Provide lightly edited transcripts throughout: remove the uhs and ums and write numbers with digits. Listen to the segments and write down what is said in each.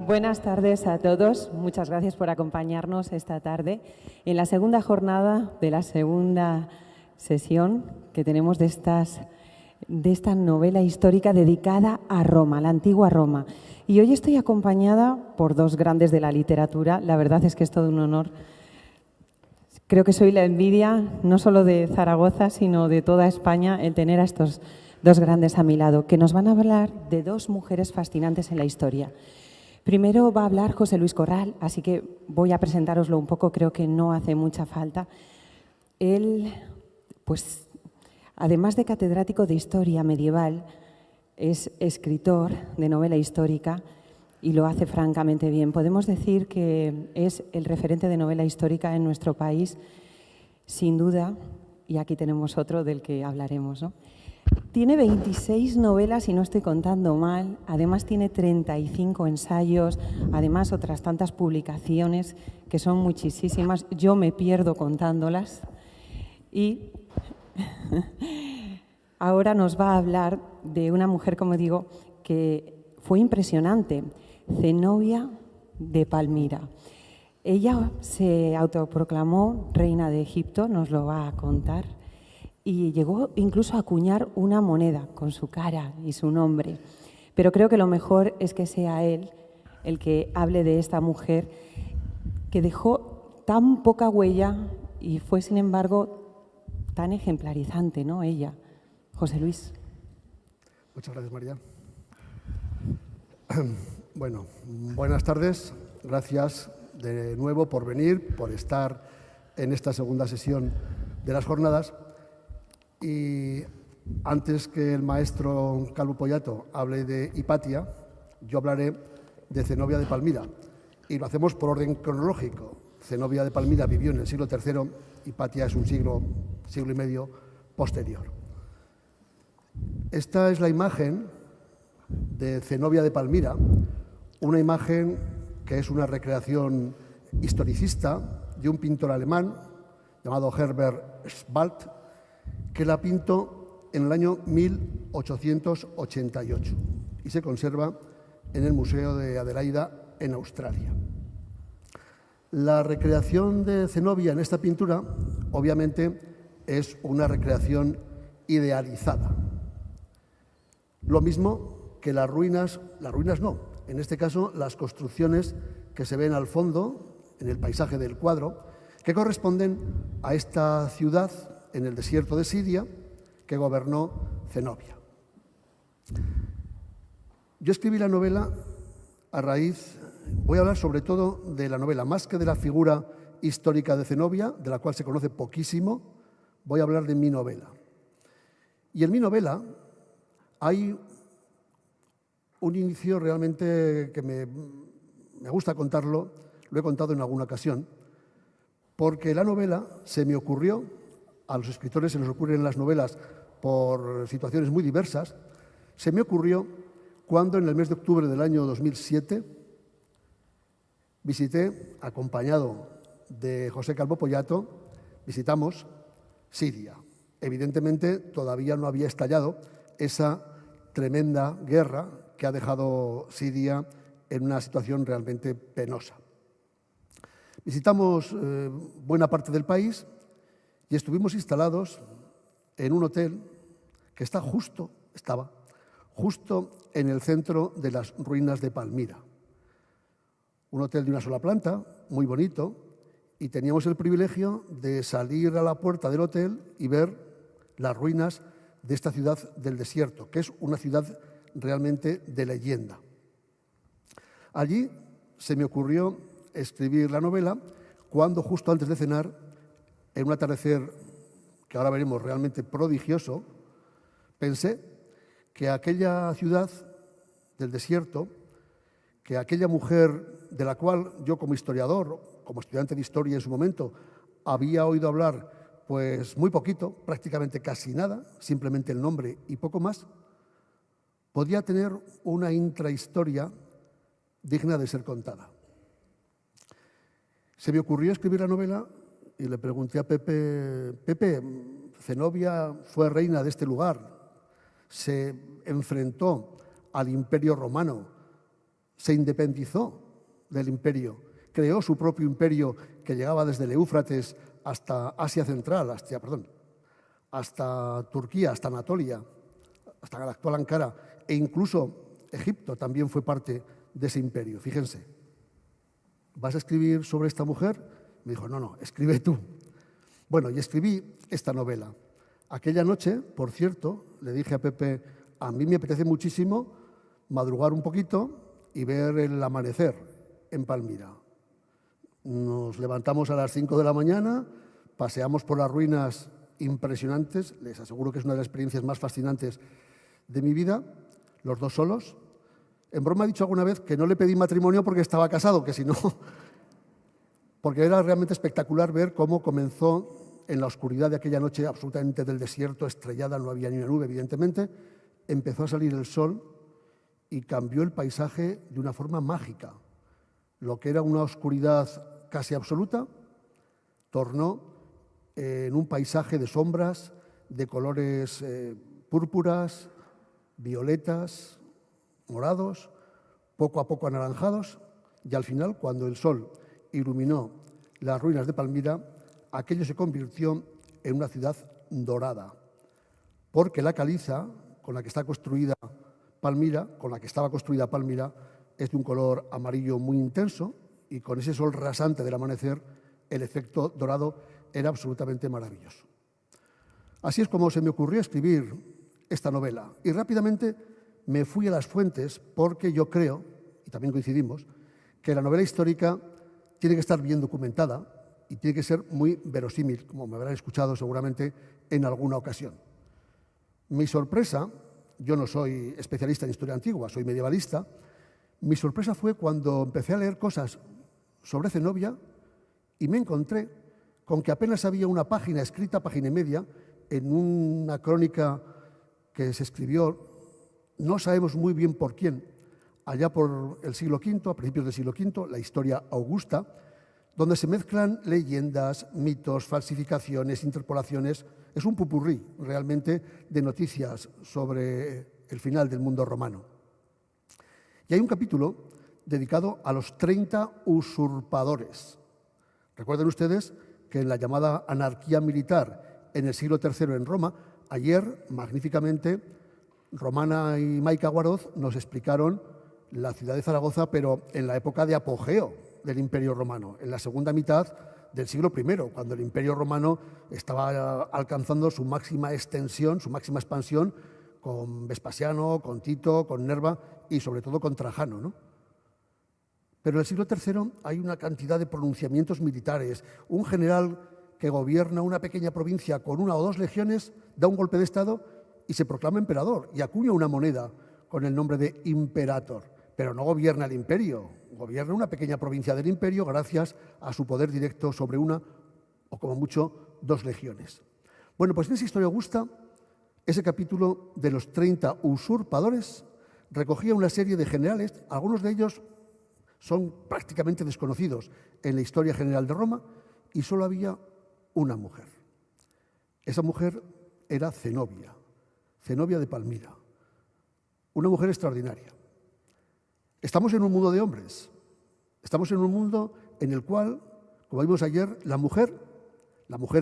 Buenas tardes a todos. Muchas gracias por acompañarnos esta tarde en la segunda jornada de la segunda sesión que tenemos de esta novela histórica dedicada a Roma, la antigua Roma. Y hoy estoy acompañada por dos grandes de la literatura. La verdad es que es todo un honor. Creo que soy la envidia no solo de Zaragoza, sino de toda España, el tener a estos dos grandes a mi lado, que nos van a hablar de dos mujeres fascinantes en la historia. Primero va a hablar José Luis Corral, así que voy a presentároslo un poco, creo que no hace mucha falta. Él, pues, además de catedrático de Historia Medieval, es escritor de novela histórica y lo hace francamente bien. Podemos decir que es el referente de novela histórica en nuestro país, sin duda, y aquí tenemos otro del que hablaremos, ¿no? Tiene 26 novelas, y no estoy contando mal, además tiene 35 ensayos, además otras tantas publicaciones, que son muchísimas, yo me pierdo contándolas. Y ahora nos va a hablar de una mujer, como digo, que fue impresionante, Zenobia de Palmira. Ella se autoproclamó reina de Egipto, nos lo va a contar, y llegó incluso a acuñar una moneda con su cara y su nombre. Pero creo que lo mejor es que sea él el que hable de esta mujer que dejó tan poca huella y fue, sin embargo, tan ejemplarizante, ¿no? Ella. José Luis. Muchas gracias, María. Bueno, buenas tardes. Gracias de nuevo por venir, por estar en esta segunda sesión de las jornadas. Y antes que el maestro Calvo Pollato hable de Hipatia, yo hablaré de Zenobia de Palmira. Y lo hacemos por orden cronológico. Zenobia de Palmira vivió en el siglo III, Hipatia es un siglo y medio posterior. Esta es la imagen de Zenobia de Palmira, una imagen que es una recreación historicista de un pintor alemán llamado Herbert Schwalb, que la pintó en el año 1888 y se conserva en el Museo de Adelaida, en Australia. La recreación de Zenobia en esta pintura, obviamente, es una recreación idealizada. Lo mismo que las ruinas no, en este caso las construcciones que se ven al fondo, en el paisaje del cuadro, que corresponden a esta ciudad en el desierto de Siria que gobernó Zenobia. Yo escribí la novela voy a hablar sobre todo de la novela, más que de la figura histórica de Zenobia, de la cual se conoce poquísimo, voy a hablar de mi novela. Y en mi novela hay un inicio realmente que me gusta contarlo, lo he contado en alguna ocasión, porque la novela se me ocurrió, a los escritores se les ocurren las novelas por situaciones muy diversas, se me ocurrió cuando en el mes de octubre del año 2007 visité, acompañado de José Calvo Pollato, visitamos Siria. Evidentemente todavía no había estallado esa tremenda guerra que ha dejado Siria en una situación realmente penosa. Visitamos buena parte del país y estuvimos instalados en un hotel que estaba justo en el centro de las ruinas de Palmira. Un hotel de una sola planta, muy bonito, y teníamos el privilegio de salir a la puerta del hotel y ver las ruinas de esta ciudad del desierto, que es una ciudad realmente de leyenda. Allí se me ocurrió escribir la novela cuando, justo antes de cenar, en un atardecer que ahora veremos realmente prodigioso, pensé que aquella ciudad del desierto, que aquella mujer de la cual yo como historiador, como estudiante de historia en su momento, había oído hablar pues muy poquito, prácticamente casi nada, simplemente el nombre y poco más, podía tener una intrahistoria digna de ser contada. Se me ocurrió escribir la novela y le pregunté a Pepe, Zenobia fue reina de este lugar, se enfrentó al Imperio Romano, se independizó del imperio, creó su propio imperio que llegaba desde el Éufrates hasta Asia Central, hasta Turquía, hasta Anatolia, hasta la actual Ankara, e incluso Egipto también fue parte de ese imperio. Fíjense, ¿vas a escribir sobre esta mujer? Me dijo, no, escribe tú. Bueno, y escribí esta novela. Aquella noche, por cierto, le dije a Pepe, a mí me apetece muchísimo madrugar un poquito y ver el amanecer en Palmira. Nos levantamos a las 5 de la mañana, paseamos por las ruinas impresionantes, les aseguro que es una de las experiencias más fascinantes de mi vida, los dos solos. En broma he dicho alguna vez que no le pedí matrimonio porque estaba casado, que si no, porque era realmente espectacular ver cómo comenzó en la oscuridad de aquella noche absolutamente del desierto, estrellada, no había ni una nube, evidentemente, empezó a salir el sol y cambió el paisaje de una forma mágica. Lo que era una oscuridad casi absoluta tornó en un paisaje de sombras, de colores púrpuras, violetas, morados, poco a poco anaranjados, y al final, cuando el sol iluminó las ruinas de Palmira, aquello se convirtió en una ciudad dorada, porque la caliza con la que está construida Palmira, con la que estaba construida Palmira, es de un color amarillo muy intenso, y con ese sol rasante del amanecer, el efecto dorado era absolutamente maravilloso. Así es como se me ocurrió escribir esta novela, y rápidamente me fui a las fuentes porque yo creo, y también coincidimos, que la novela histórica tiene que estar bien documentada y tiene que ser muy verosímil, como me habrán escuchado seguramente en alguna ocasión. Mi sorpresa, yo no soy especialista en historia antigua, soy medievalista, mi sorpresa fue cuando empecé a leer cosas sobre Zenobia y me encontré con que apenas había una página escrita, página y media, en una crónica que se escribió, no sabemos muy bien por quién, allá por el siglo V, a principios del siglo V, la historia augusta, donde se mezclan leyendas, mitos, falsificaciones, interpolaciones. Es un popurrí realmente de noticias sobre el final del mundo romano. Y hay un capítulo dedicado a los 30 usurpadores. Recuerden ustedes que en la llamada anarquía militar en el siglo III en Roma, ayer, magníficamente, Romana y Maica Guaroz nos explicaron la ciudad de Zaragoza, pero en la época de apogeo del Imperio Romano, en la segunda mitad del siglo I, cuando el Imperio Romano estaba alcanzando su máxima extensión, su máxima expansión, con Vespasiano, con Tito, con Nerva y sobre todo con Trajano, ¿no? Pero en el siglo III hay una cantidad de pronunciamientos militares. Un general que gobierna una pequeña provincia con 1 o 2 legiones da un golpe de Estado y se proclama emperador y acuña una moneda con el nombre de imperator. Pero no gobierna el imperio, gobierna una pequeña provincia del imperio gracias a su poder directo sobre 1 o como mucho 2 legiones. Bueno, pues en esa historia augusta, ese capítulo de los 30 usurpadores recogía una serie de generales, algunos de ellos son prácticamente desconocidos en la historia general de Roma, y solo había una mujer. Esa mujer era Zenobia, Zenobia de Palmira, una mujer extraordinaria. Estamos en un mundo de hombres, estamos en un mundo en el cual, como vimos ayer, la mujer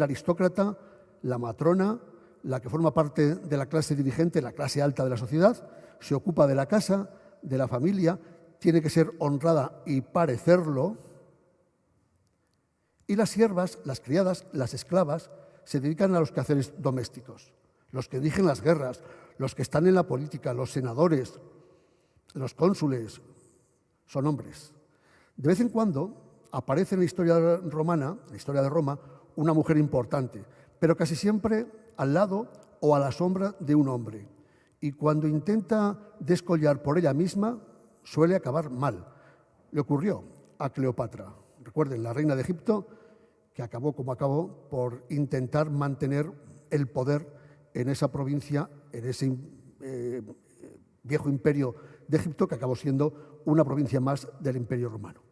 aristócrata, la matrona, la que forma parte de la clase dirigente, la clase alta de la sociedad, se ocupa de la casa, de la familia, tiene que ser honrada y parecerlo, y las siervas, las criadas, las esclavas, se dedican a los quehaceres domésticos, los que dirigen las guerras, los que están en la política, los senadores, los cónsules, son hombres. De vez en cuando aparece en la historia romana, en la historia de Roma, una mujer importante, pero casi siempre al lado o a la sombra de un hombre. Y cuando intenta descollar por ella misma, suele acabar mal. Le ocurrió a Cleopatra. Recuerden, la reina de Egipto, que acabó como acabó por intentar mantener el poder en esa provincia, en ese viejo imperio de Egipto, que acabó siendo una provincia más del Imperio Romano.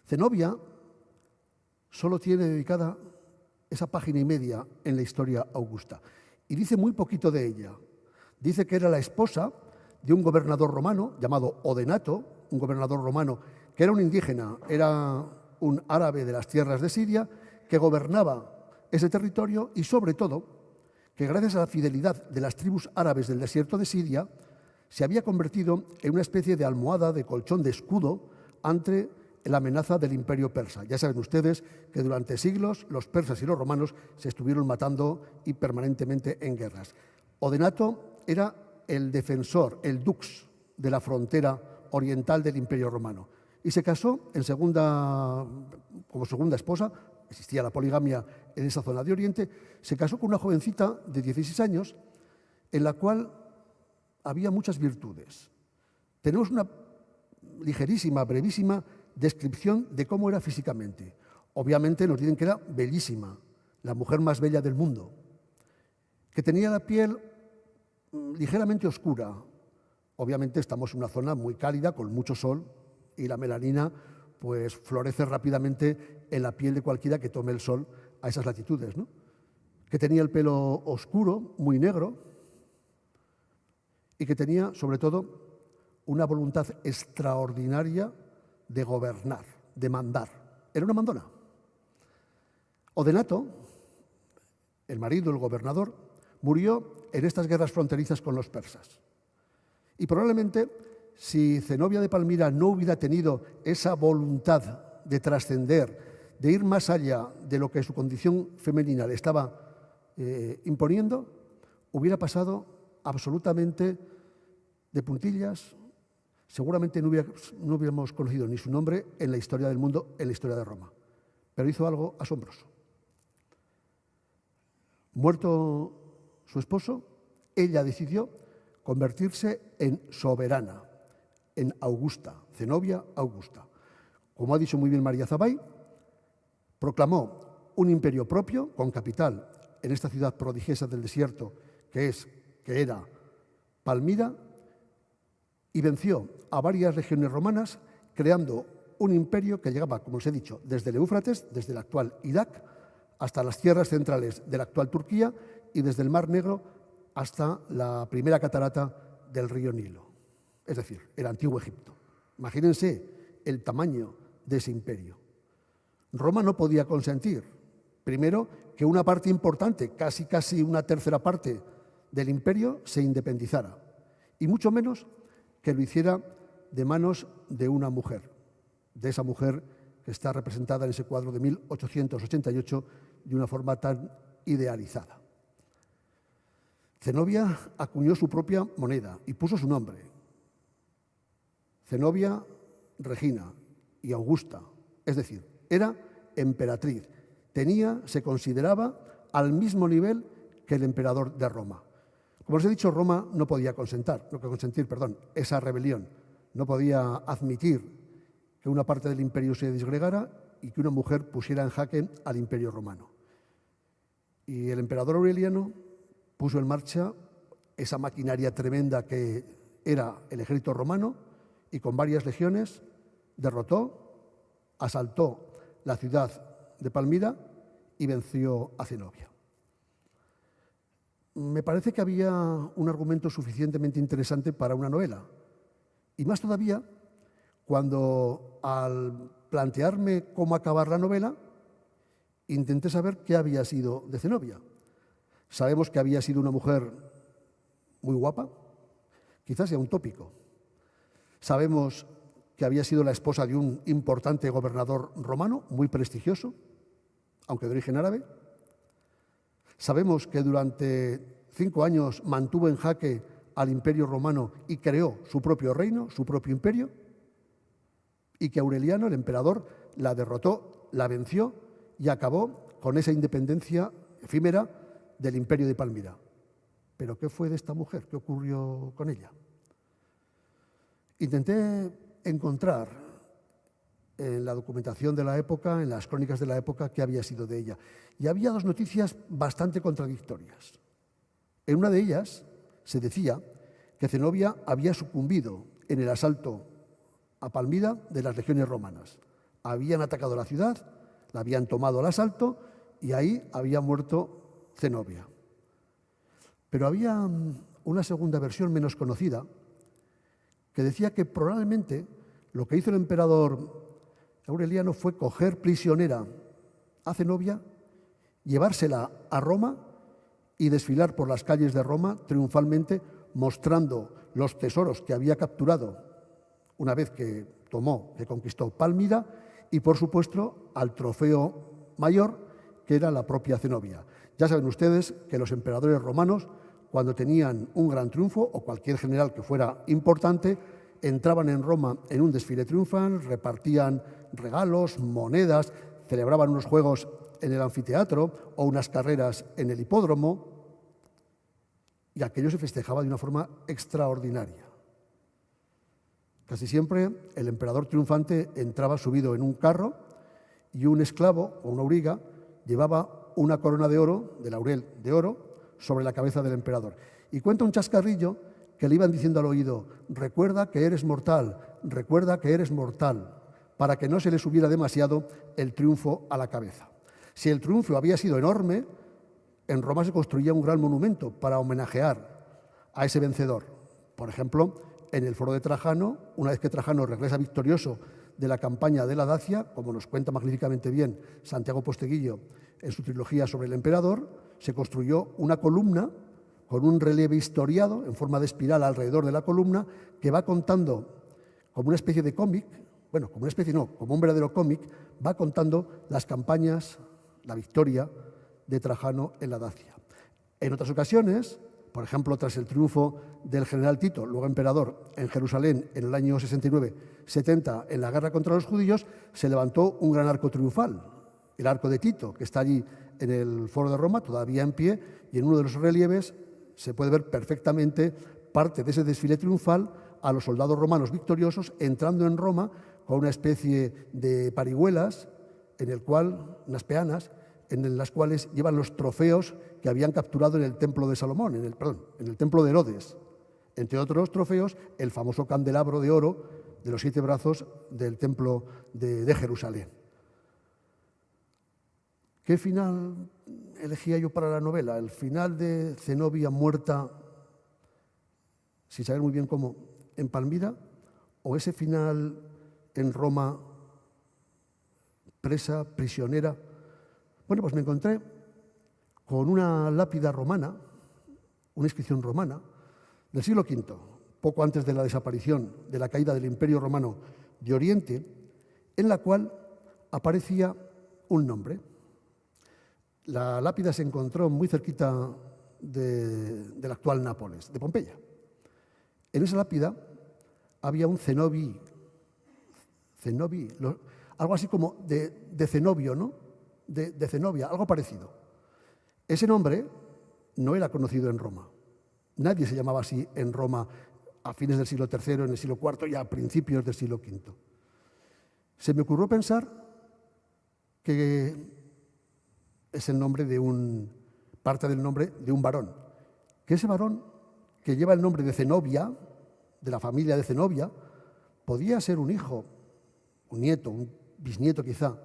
Zenobia solo tiene dedicada esa página y media en la historia augusta, y dice muy poquito de ella. Dice que era la esposa de un gobernador romano llamado Odenato, un gobernador romano que era un indígena, era un árabe de las tierras de Siria, que gobernaba ese territorio y, sobre todo, que gracias a la fidelidad de las tribus árabes del desierto de Siria, se había convertido en una especie de almohada, de colchón, de escudo ante la amenaza del imperio persa. Ya saben ustedes que durante siglos los persas y los romanos se estuvieron matando y permanentemente en guerras. Odenato era el defensor, el dux de la frontera oriental del imperio romano y se casó como segunda esposa, existía la poligamia en esa zona de Oriente, se casó con una jovencita de 16 años en la cual había muchas virtudes. Tenemos una ligerísima, brevísima descripción de cómo era físicamente. Obviamente nos dicen que era bellísima, la mujer más bella del mundo, que tenía la piel ligeramente oscura. Obviamente estamos en una zona muy cálida, con mucho sol, y la melanina pues florece rápidamente en la piel de cualquiera que tome el sol a esas latitudes, ¿no? Que tenía el pelo oscuro, muy negro, y que tenía, sobre todo, una voluntad extraordinaria de gobernar, de mandar. Era una mandona. Odenato, el marido, el gobernador, murió en estas guerras fronterizas con los persas. Y probablemente, si Zenobia de Palmira no hubiera tenido esa voluntad de trascender, de ir más allá de lo que su condición femenina le estaba imponiendo, hubiera pasado absolutamente de puntillas. Seguramente no hubiéramos conocido ni su nombre en la historia del mundo, en la historia de Roma. Pero hizo algo asombroso. Muerto su esposo, ella decidió convertirse en soberana, en Augusta, Zenobia Augusta. Como ha dicho muy bien María Zabay, proclamó un imperio propio con capital en esta ciudad prodigiosa del desierto que era Palmira, y venció a varias regiones romanas, creando un imperio que llegaba, como os he dicho, desde el Éufrates, desde el actual Irak, hasta las tierras centrales de la actual Turquía y desde el Mar Negro hasta la primera catarata del río Nilo, es decir, el antiguo Egipto. Imagínense el tamaño de ese imperio. Roma no podía consentir, primero, que una parte importante, casi una tercera parte del imperio, se independizara, y mucho menos que lo hiciera de manos de una mujer, de esa mujer que está representada en ese cuadro de 1888 de una forma tan idealizada. Zenobia acuñó su propia moneda y puso su nombre. Zenobia Regina y Augusta, es decir, era emperatriz. Se consideraba al mismo nivel que el emperador de Roma. Como os he dicho, Roma no podía consentir esa rebelión. No podía admitir que una parte del imperio se disgregara y que una mujer pusiera en jaque al imperio romano. Y el emperador Aureliano puso en marcha esa maquinaria tremenda que era el ejército romano y con varias legiones asaltó la ciudad de Palmira y venció a Zenobia. Me parece que había un argumento suficientemente interesante para una novela. Y más todavía cuando, al plantearme cómo acabar la novela, intenté saber qué había sido de Zenobia. Sabemos que había sido una mujer muy guapa, quizás sea un tópico. Sabemos que había sido la esposa de un importante gobernador romano, muy prestigioso, aunque de origen árabe. Sabemos que durante 5 años mantuvo en jaque al imperio romano y creó su propio reino, su propio imperio, y que Aureliano, el emperador, la derrotó, la venció y acabó con esa independencia efímera del imperio de Palmira. ¿Pero qué fue de esta mujer? ¿Qué ocurrió con ella? Intenté encontrar en la documentación de la época, en las crónicas de la época, qué había sido de ella. Y había 2 noticias bastante contradictorias. En una de ellas se decía que Zenobia había sucumbido en el asalto a Palmira de las legiones romanas. Habían atacado la ciudad, la habían tomado al asalto y ahí había muerto Zenobia. Pero había una segunda versión menos conocida que decía que probablemente lo que hizo el emperador Aureliano fue coger prisionera a Zenobia, llevársela a Roma y desfilar por las calles de Roma triunfalmente, mostrando los tesoros que había capturado una vez que conquistó Palmira, y por supuesto al trofeo mayor, que era la propia Zenobia. Ya saben ustedes que los emperadores romanos, cuando tenían un gran triunfo, o cualquier general que fuera importante, entraban en Roma en un desfile triunfal, repartían regalos, monedas, celebraban unos juegos en el anfiteatro o unas carreras en el hipódromo, y aquello se festejaba de una forma extraordinaria. Casi siempre el emperador triunfante entraba subido en un carro y un esclavo o una auriga llevaba una corona de oro, de laurel de oro, sobre la cabeza del emperador. Y cuenta un chascarrillo que le iban diciendo al oído: recuerda que eres mortal, recuerda que eres mortal, para que no se le subiera demasiado el triunfo a la cabeza. Si el triunfo había sido enorme, en Roma se construía un gran monumento para homenajear a ese vencedor. Por ejemplo, en el Foro de Trajano, una vez que Trajano regresa victorioso de la campaña de la Dacia, como nos cuenta magníficamente bien Santiago Posteguillo en su trilogía sobre el emperador, se construyó una columna con un relieve historiado en forma de espiral alrededor de la columna, que va contando como una especie de cómic, bueno, como una especie no, como un verdadero cómic, va contando las campañas, la victoria de Trajano en la Dacia. En otras ocasiones, por ejemplo, tras el triunfo del general Tito, luego emperador, en Jerusalén en el año 69-70, en la guerra contra los judíos, se levantó un gran arco triunfal, el arco de Tito, que está allí en el Foro de Roma, todavía en pie, y en uno de los relieves se puede ver perfectamente parte de ese desfile triunfal a los soldados romanos victoriosos entrando en Roma con una especie de parihuelas, en el cual, unas peanas, en las cuales llevan los trofeos que habían capturado en el templo de Salomón, en el templo de Herodes. Entre otros trofeos, el famoso candelabro de oro de los 7 brazos del templo de Jerusalén. ¿Qué final elegía yo para la novela? ¿El final de Zenobia muerta, sin saber muy bien cómo, en Palmira? ¿O ese final en Roma, presa, prisionera? Bueno, pues me encontré con una lápida romana, una inscripción romana, del siglo V, poco antes de la desaparición, de la caída del Imperio Romano de Oriente, en la cual aparecía un nombre. La lápida se encontró muy cerquita del actual Nápoles, de Pompeya. En esa lápida había un Zenobi, algo así como de Zenobio, ¿no? De Zenobia, algo parecido. Ese nombre no era conocido en Roma. Nadie se llamaba así en Roma a fines del siglo III, en el siglo IV y a principios del siglo V. Se me ocurrió pensar que es el nombre parte del nombre de un varón. Que ese varón, que lleva el nombre de Zenobia, de la familia de Zenobia, podía ser un hijo, un nieto, un bisnieto quizá,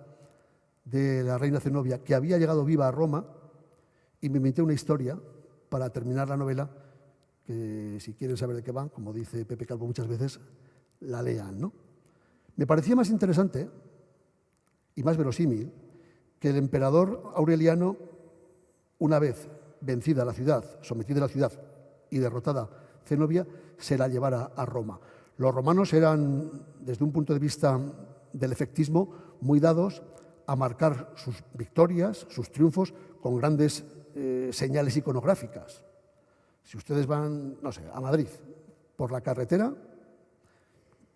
de la reina Zenobia, que había llegado viva a Roma, y me inventé una historia para terminar la novela, que si quieren saber de qué va, como dice Pepe Calvo muchas veces, la lean, ¿no? Me parecía más interesante y más verosímil que el emperador Aureliano, una vez vencida la ciudad, sometida la ciudad y derrotada Zenobia, se la llevara a Roma. Los romanos eran, desde un punto de vista del efectismo, muy dados a marcar sus victorias, sus triunfos, con grandes señales iconográficas. Si ustedes van, no sé, a Madrid, por la carretera,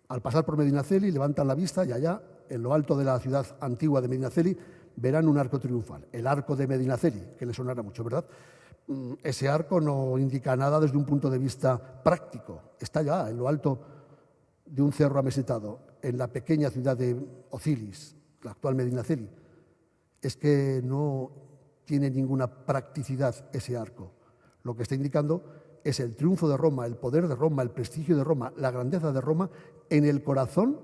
al pasar por Medinaceli, levantan la vista y allá, en lo alto de la ciudad antigua de Medinaceli, verán un arco triunfal, el arco de Medinaceli, que les sonará mucho, ¿verdad? Ese arco no indica nada desde un punto de vista práctico. Está ya en lo alto de un cerro amesetado, en la pequeña ciudad de Ocilis, la actual Medinaceli. Es que no tiene ninguna practicidad ese arco. Lo que está indicando es el triunfo de Roma, el poder de Roma, el prestigio de Roma, la grandeza de Roma en el corazón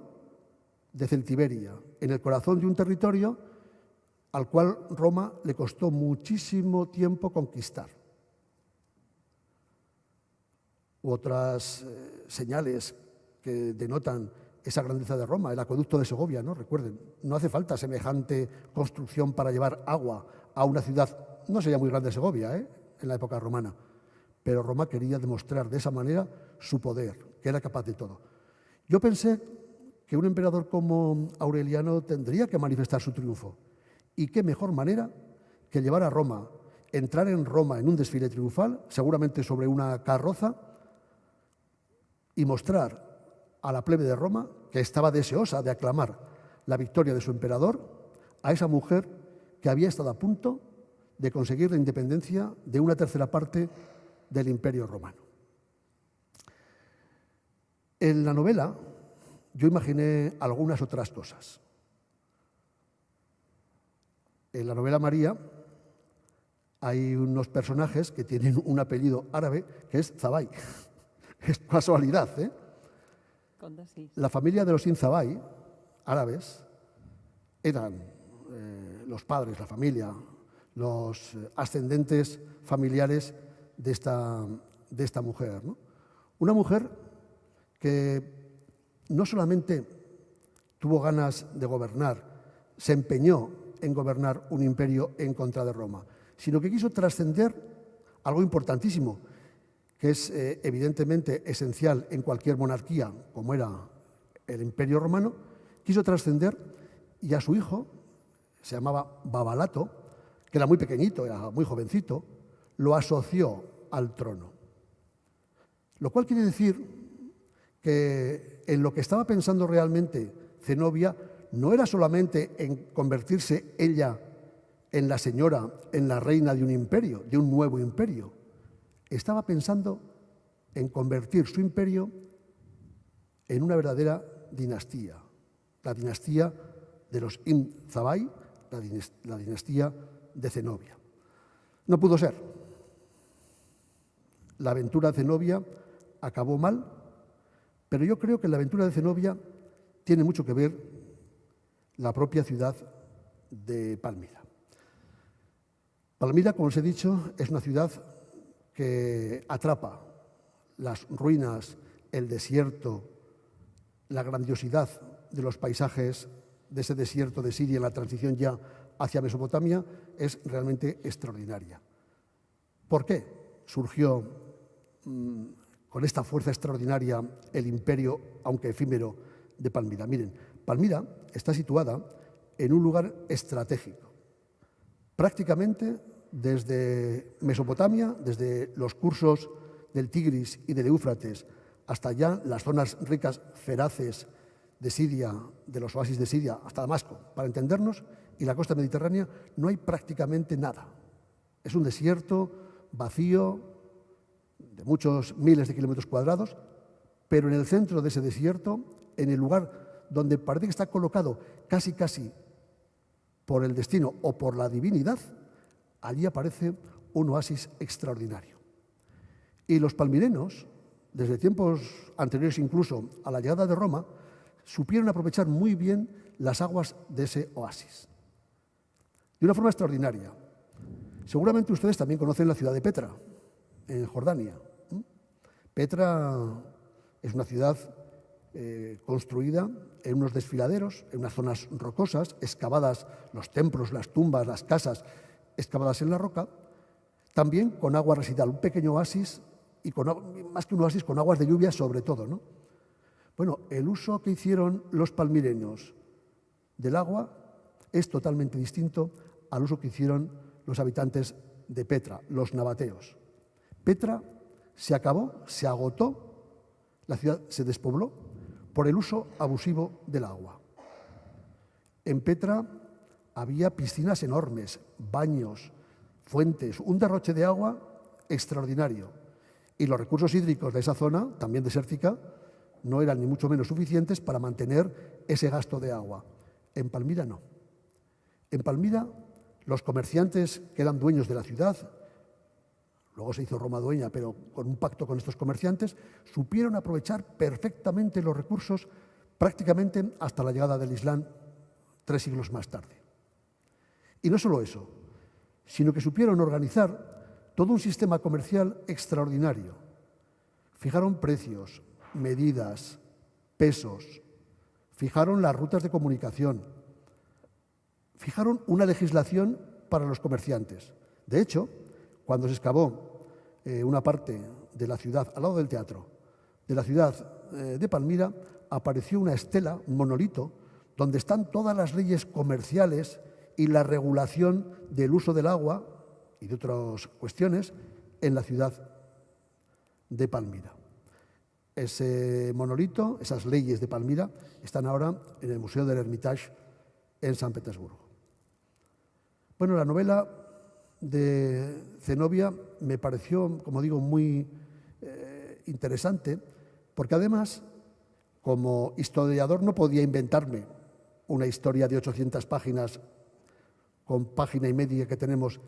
de Celtiberia, en el corazón de un territorio al cual Roma le costó muchísimo tiempo conquistar. Otras señales que denotan esa grandeza de Roma, el acueducto de Segovia, ¿no? Recuerden, no hace falta semejante construcción para llevar agua a una ciudad, no sería muy grande Segovia, en la época romana, pero Roma quería demostrar de esa manera su poder, que era capaz de todo. Yo pensé que un emperador como Aureliano tendría que manifestar su triunfo, y qué mejor manera que llevar a Roma, entrar en Roma en un desfile triunfal, seguramente sobre una carroza, y mostrar a la plebe de Roma, que estaba deseosa de aclamar la victoria de su emperador, a esa mujer que había estado a punto de conseguir la independencia de una tercera parte del Imperio Romano. En la novela yo imaginé algunas otras cosas. En la novela María hay unos personajes que tienen un apellido árabe que es Zabai. Es casualidad, ¿eh? La familia de los Inzabai, árabes, eran los padres, la familia, los ascendentes familiares de esta mujer, ¿no? Una mujer que no solamente tuvo ganas de gobernar, se empeñó en gobernar un imperio en contra de Roma, sino que quiso trascender algo importantísimo, que es evidentemente esencial en cualquier monarquía, como era el Imperio Romano, quiso trascender y a su hijo, se llamaba Babalato, que era muy pequeñito, era muy jovencito, lo asoció al trono. Lo cual quiere decir que en lo que estaba pensando realmente Zenobia no era solamente en convertirse ella en la señora, en la reina de un imperio, de un nuevo imperio. Estaba pensando en convertir su imperio en una verdadera dinastía, la dinastía de los Zabai, la dinastía de Zenobia. No pudo ser. La aventura de Zenobia acabó mal, pero yo creo que en la aventura de Zenobia tiene mucho que ver la propia ciudad de Palmira. Palmira, como os he dicho, es una ciudad que atrapa las ruinas, el desierto, la grandiosidad de los paisajes de ese desierto de Siria en la transición ya hacia Mesopotamia, es realmente extraordinaria. ¿Por qué surgió con esta fuerza extraordinaria el imperio, aunque efímero, de Palmira? Miren, Palmira está situada en un lugar estratégico, prácticamente desde Mesopotamia, desde los cursos del Tigris y del Éufrates, hasta allá las zonas ricas, feraces de Siria, de los oasis de Siria, hasta Damasco, para entendernos, y la costa mediterránea, no hay prácticamente nada. Es un desierto vacío, de muchos miles de kilómetros cuadrados, pero en el centro de ese desierto, en el lugar donde parece que está colocado casi por el destino o por la divinidad, allí aparece un oasis extraordinario. Y los palmirenos, desde tiempos anteriores incluso a la llegada de Roma, supieron aprovechar muy bien las aguas de ese oasis, de una forma extraordinaria. Seguramente ustedes también conocen la ciudad de Petra, en Jordania. Petra es una ciudad construida en unos desfiladeros, en unas zonas rocosas, excavadas, los templos, las tumbas, las casas, excavadas en la roca, también con agua residual, un pequeño oasis, y más que un oasis, con aguas de lluvia sobre todo, ¿no? Bueno, el uso que hicieron los palmireños del agua es totalmente distinto al uso que hicieron los habitantes de Petra, los nabateos. Petra se acabó, se agotó, la ciudad se despobló por el uso abusivo del agua. En Petra había piscinas enormes, baños, fuentes, un derroche de agua extraordinario. Y los recursos hídricos de esa zona, también desértica, no eran ni mucho menos suficientes para mantener ese gasto de agua. En Palmira no. En Palmira, los comerciantes que eran dueños de la ciudad, luego se hizo Roma dueña, pero con un pacto con estos comerciantes, supieron aprovechar perfectamente los recursos prácticamente hasta la llegada del Islam 3 siglos más tarde. Y no solo eso, sino que supieron organizar todo un sistema comercial extraordinario. Fijaron precios, medidas, pesos, fijaron las rutas de comunicación, fijaron una legislación para los comerciantes. De hecho, cuando se excavó una parte de la ciudad, al lado del teatro, de la ciudad de Palmira, apareció una estela, un monolito, donde están todas las leyes comerciales y la regulación del uso del agua y de otras cuestiones en la ciudad de Palmira. Ese monolito, esas leyes de Palmira, están ahora en el Museo del Hermitage en San Petersburgo. Bueno, la novela de Zenobia me pareció, como digo, muy interesante, porque además, como historiador, no podía inventarme una historia de 800 páginas con página y media que tenemos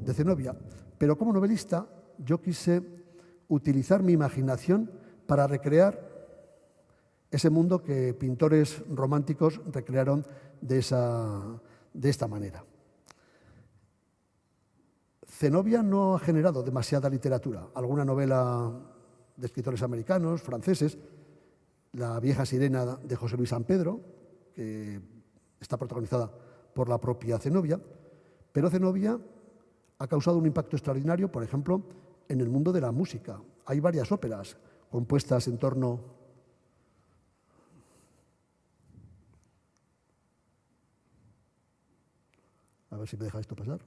de Zenobia, pero como novelista yo quise utilizar mi imaginación para recrear ese mundo que pintores románticos recrearon de esta manera. Zenobia no ha generado demasiada literatura. Alguna novela de escritores americanos, franceses, La vieja sirena de José Luis San Pedro, que está protagonizada por la propia Zenobia, pero Zenobia ha causado un impacto extraordinario, por ejemplo, en el mundo de la música. Hay varias óperas compuestas en torno a ver si me deja esto pasar,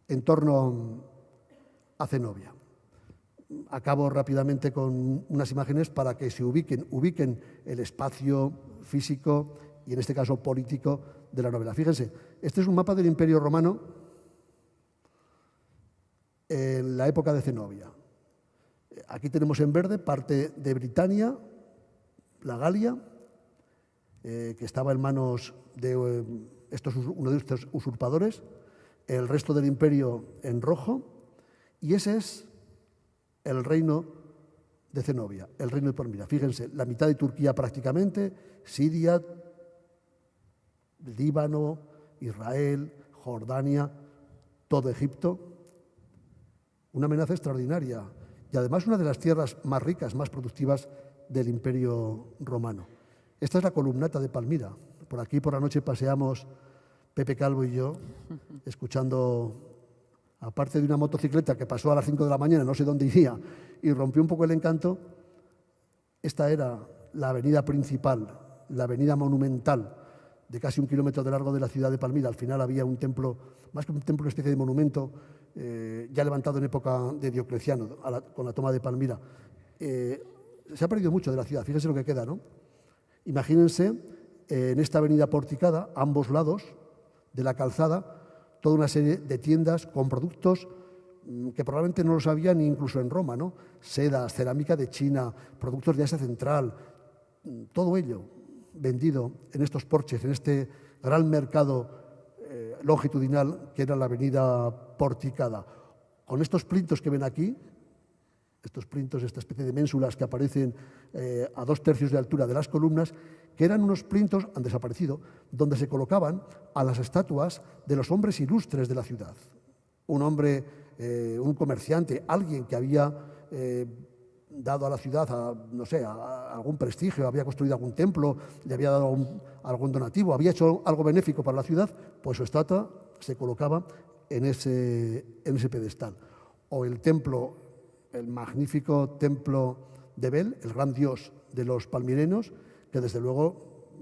en torno a Zenobia. Acabo rápidamente con unas imágenes para que se ubiquen el espacio físico y, en este caso, político de la novela. Fíjense, este es un mapa del Imperio Romano en la época de Zenobia. Aquí tenemos en verde parte de Britania, la Galia, que estaba en manos de uno de estos usurpadores, el resto del imperio en rojo, y ese es el reino de Zenobia, el reino de Palmira. Fíjense, la mitad de Turquía prácticamente, Siria, Líbano, Israel, Jordania, todo Egipto. Una amenaza extraordinaria y además una de las tierras más ricas, más productivas del Imperio Romano. Esta es la columnata de Palmira. Por aquí por la noche paseamos Pepe Calvo y yo, escuchando, aparte de una motocicleta que pasó a las 5 de la mañana, no sé dónde iría, y rompió un poco el encanto. Esta era la avenida principal, la avenida monumental, de casi 1 kilómetro de largo de la ciudad de Palmira. Al final había un templo, más que un templo, una especie de monumento, ya levantado en época de Diocleciano, con la toma de Palmira. Se ha perdido mucho de la ciudad, fíjense lo que queda, ¿no? Imagínense en esta avenida porticada, a ambos lados de la calzada, toda una serie de tiendas con productos que probablemente no los había ni incluso en Roma, ¿no? Sedas, cerámica de China, productos de Asia Central, todo ello vendido en estos porches, en este gran mercado longitudinal que era la avenida porticada. Con estos plintos que ven aquí, estos plintos, esta especie de ménsulas que aparecen a 2/3 de altura de las columnas, que eran unos plintos, han desaparecido, donde se colocaban a las estatuas de los hombres ilustres de la ciudad. Un hombre, un comerciante, alguien que había dado a la ciudad, no sé, a algún prestigio, había construido algún templo, le había dado algún donativo, había hecho algo benéfico para la ciudad, pues su estatua se colocaba en ese pedestal. O el templo, el magnífico templo de Bel, el gran dios de los palmirenos, que desde luego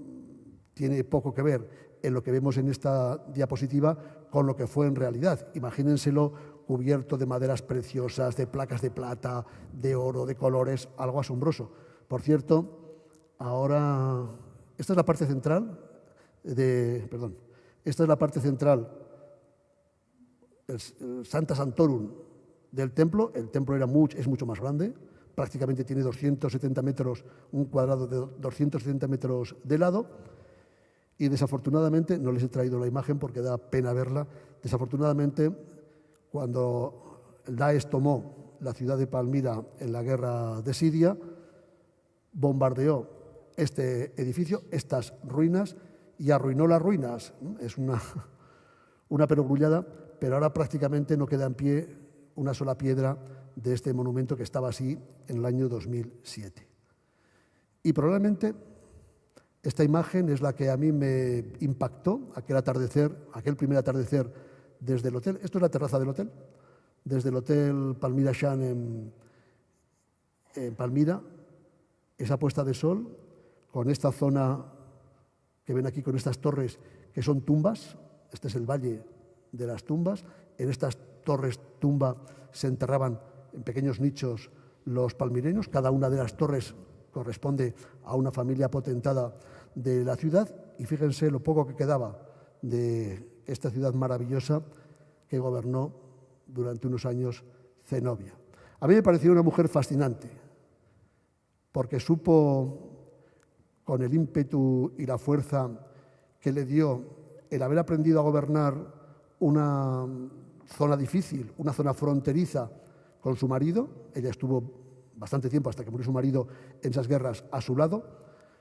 tiene poco que ver en lo que vemos en esta diapositiva con lo que fue en realidad. Imagínenselo cubierto de maderas preciosas, de placas de plata, de oro, de colores, algo asombroso. Por cierto, ahora, esta es la parte central esta es la parte central, el Sancta Sanctorum del templo. El templo es mucho más grande, prácticamente tiene 270 metros, un cuadrado de 270 metros de lado, y desafortunadamente, no les he traído la imagen porque da pena verla, desafortunadamente, cuando el Daesh tomó la ciudad de Palmira en la guerra de Siria, bombardeó este edificio, estas ruinas, y arruinó las ruinas. Es una perogrullada, pero ahora prácticamente no queda en pie una sola piedra de este monumento que estaba así en el año 2007. Y probablemente esta imagen es la que a mí me impactó, aquel primer atardecer desde el hotel. Esto es la terraza del hotel, desde el hotel Palmira Shan en Palmira, esa puesta de sol con esta zona que ven aquí, con estas torres que son tumbas. Este es el Valle de las Tumbas. En estas torres tumba se enterraban en pequeños nichos los palmireños. Cada una de las torres corresponde a una familia potentada de la ciudad, y fíjense lo poco que quedaba de esta ciudad maravillosa que gobernó durante unos años Zenobia. A mí me pareció una mujer fascinante, porque supo, con el ímpetu y la fuerza que le dio el haber aprendido a gobernar una zona difícil, una zona fronteriza con su marido. Ella estuvo bastante tiempo, hasta que murió su marido, en esas guerras a su lado.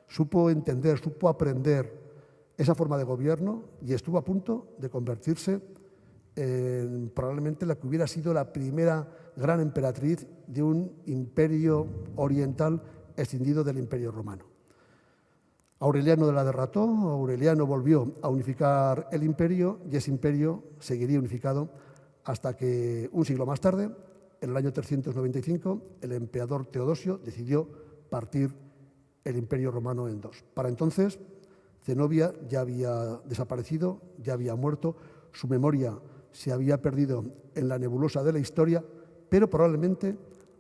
Supo entender, supo aprender esa forma de gobierno y estuvo a punto de convertirse en probablemente la que hubiera sido la primera gran emperatriz de un imperio oriental escindido del Imperio Romano. Aureliano la derrotó, Aureliano volvió a unificar el imperio, y ese imperio seguiría unificado hasta que, un siglo más tarde, en el año 395, el emperador Teodosio decidió partir el Imperio Romano en dos. Para entonces, Zenobia ya había desaparecido, ya había muerto, su memoria se había perdido en la nebulosa de la historia, pero probablemente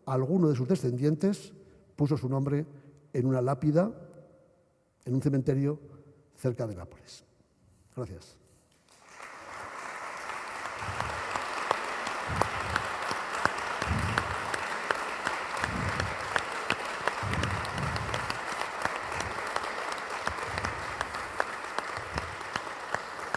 alguno de sus descendientes puso su nombre en una lápida en un cementerio cerca de Nápoles. Gracias.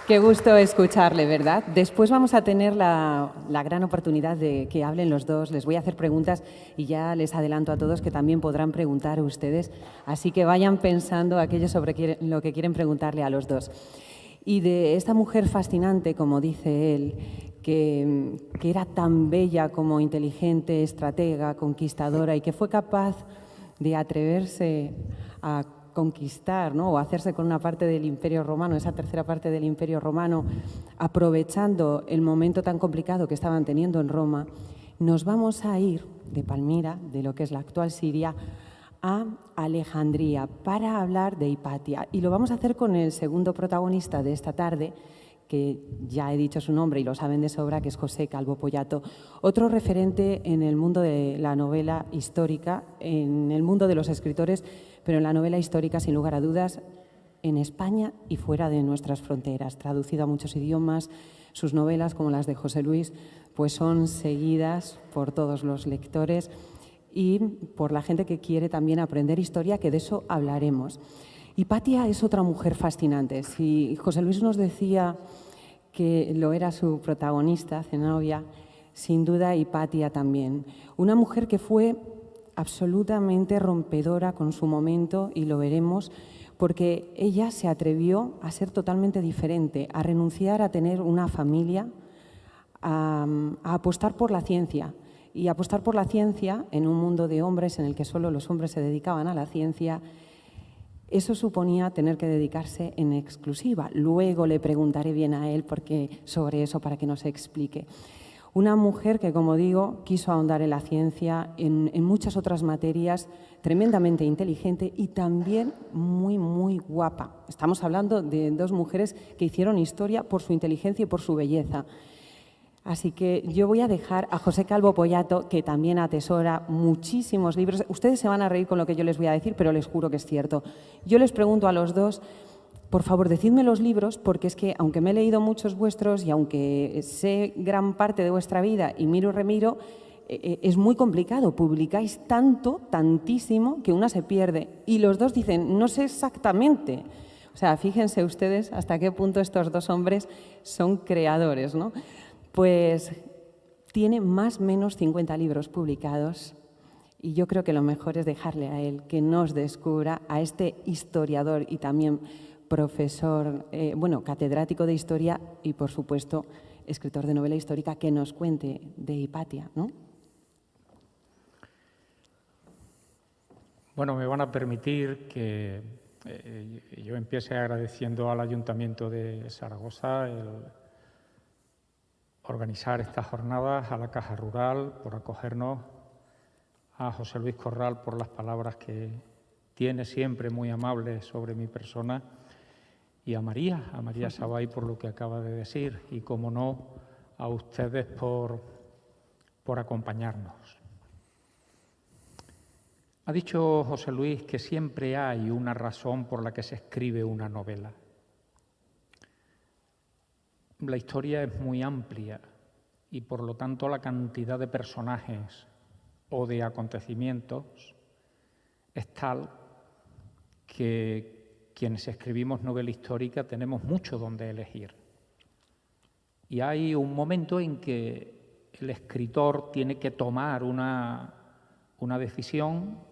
Qué gusto escucharle, ¿verdad? Después vamos a tener la gran oportunidad de que hablen los dos. Les voy a hacer preguntas y ya les adelanto a todos que también podrán preguntar ustedes. Así que vayan pensando aquello sobre lo que quieren preguntarle a los dos. Y de esta mujer fascinante, como dice él, que era tan bella como inteligente, estratega, conquistadora, y que fue capaz de atreverse a conquistar, ¿no?, o hacerse con una parte del Imperio Romano, esa tercera parte del Imperio Romano, aprovechando el momento tan complicado que estaban teniendo en Roma. Nos vamos a ir de Palmira, de lo que es la actual Siria, a Alejandría para hablar de Hipatia. Y lo vamos a hacer con el segundo protagonista de esta tarde, que ya he dicho su nombre y lo saben de sobra, que es José Calvo Pollato, otro referente en el mundo de la novela histórica, en el mundo de los escritores, pero en la novela histórica, sin lugar a dudas, en España y fuera de nuestras fronteras. Traducido a muchos idiomas, sus novelas, como las de José Luis, pues son seguidas por todos los lectores y por la gente que quiere también aprender historia, que de eso hablaremos. Hipatia es otra mujer fascinante. Si José Luis nos decía que lo era su protagonista, Zenobia, sin duda Hipatia también. Una mujer que fue absolutamente rompedora con su momento, y lo veremos, porque ella se atrevió a ser totalmente diferente, a renunciar a tener una familia, a apostar por la ciencia. Y apostar por la ciencia en un mundo de hombres en el que solo los hombres se dedicaban a la ciencia, eso suponía tener que dedicarse en exclusiva. Luego le preguntaré bien a él sobre eso para que nos explique. Una mujer que, como digo, quiso ahondar en la ciencia, en muchas otras materias, tremendamente inteligente y también muy, muy guapa. Estamos hablando de dos mujeres que hicieron historia por su inteligencia y por su belleza. Así que yo voy a dejar a José Calvo Pollato, que también atesora muchísimos libros. Ustedes se van a reír con lo que yo les voy a decir, pero les juro que es cierto. Yo les pregunto a los dos, por favor, decidme los libros, porque es que, aunque me he leído muchos vuestros y aunque sé gran parte de vuestra vida y miro y remiro, es muy complicado. Publicáis tanto, tantísimo, que una se pierde. Y los dos dicen, no sé exactamente. O sea, fíjense ustedes hasta qué punto estos dos hombres son creadores, ¿no? Pues tiene más o menos 50 libros publicados y yo creo que lo mejor es dejarle a él que nos descubra, a este historiador y también profesor, catedrático de historia y, por supuesto, escritor de novela histórica, que nos cuente de Hipatia, ¿no? Bueno, me van a permitir que yo empiece agradeciendo al Ayuntamiento de Zaragoza el organizar estas jornadas, a la Caja Rural por acogernos, a José Luis Corral por las palabras que tiene siempre muy amables sobre mi persona y a María Sabay por lo que acaba de decir y, como no, a ustedes por acompañarnos. Ha dicho José Luis que siempre hay una razón por la que se escribe una novela. La historia es muy amplia y, por lo tanto, la cantidad de personajes o de acontecimientos es tal que quienes escribimos novela histórica tenemos mucho donde elegir. Y hay un momento en que el escritor tiene que tomar una decisión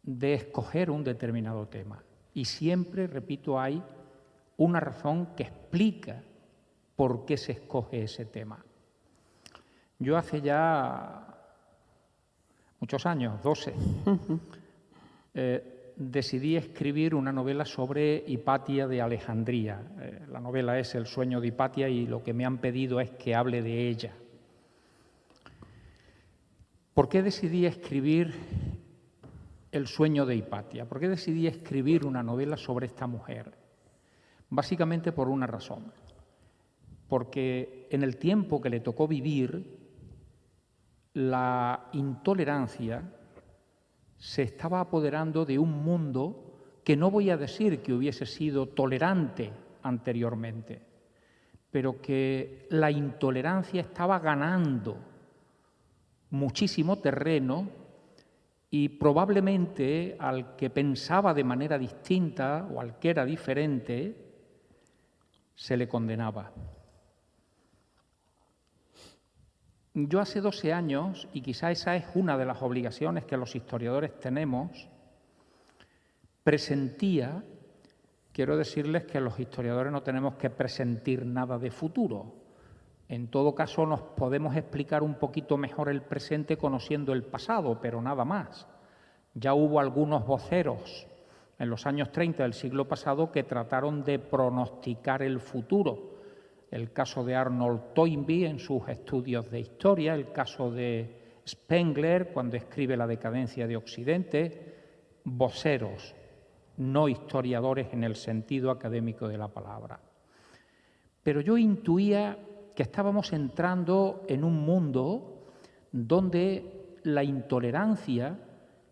de escoger un determinado tema. Y siempre, repito, hay una razón que explica por qué se escoge ese tema. Yo hace ya muchos años, 12, decidí escribir una novela sobre Hipatia de Alejandría. La novela es El sueño de Hipatia y lo que me han pedido es que hable de ella. ¿Por qué decidí escribir El sueño de Hipatia? ¿Por qué decidí escribir una novela sobre esta mujer? Básicamente por una razón. Porque en el tiempo que le tocó vivir, la intolerancia se estaba apoderando de un mundo que no voy a decir que hubiese sido tolerante anteriormente, pero que la intolerancia estaba ganando muchísimo terreno y probablemente al que pensaba de manera distinta o al que era diferente se le condenaba. Yo hace 12 años, y quizá esa es una de las obligaciones que los historiadores tenemos, presentía, quiero decirles que los historiadores no tenemos que presentir nada de futuro. En todo caso, nos podemos explicar un poquito mejor el presente conociendo el pasado, pero nada más. Ya hubo algunos voceros en los años 30 del siglo pasado que trataron de pronosticar el futuro. El caso de Arnold Toynbee en sus estudios de historia, el caso de Spengler cuando escribe La decadencia de Occidente, voceros, no historiadores en el sentido académico de la palabra. Pero yo intuía que estábamos entrando en un mundo donde la intolerancia,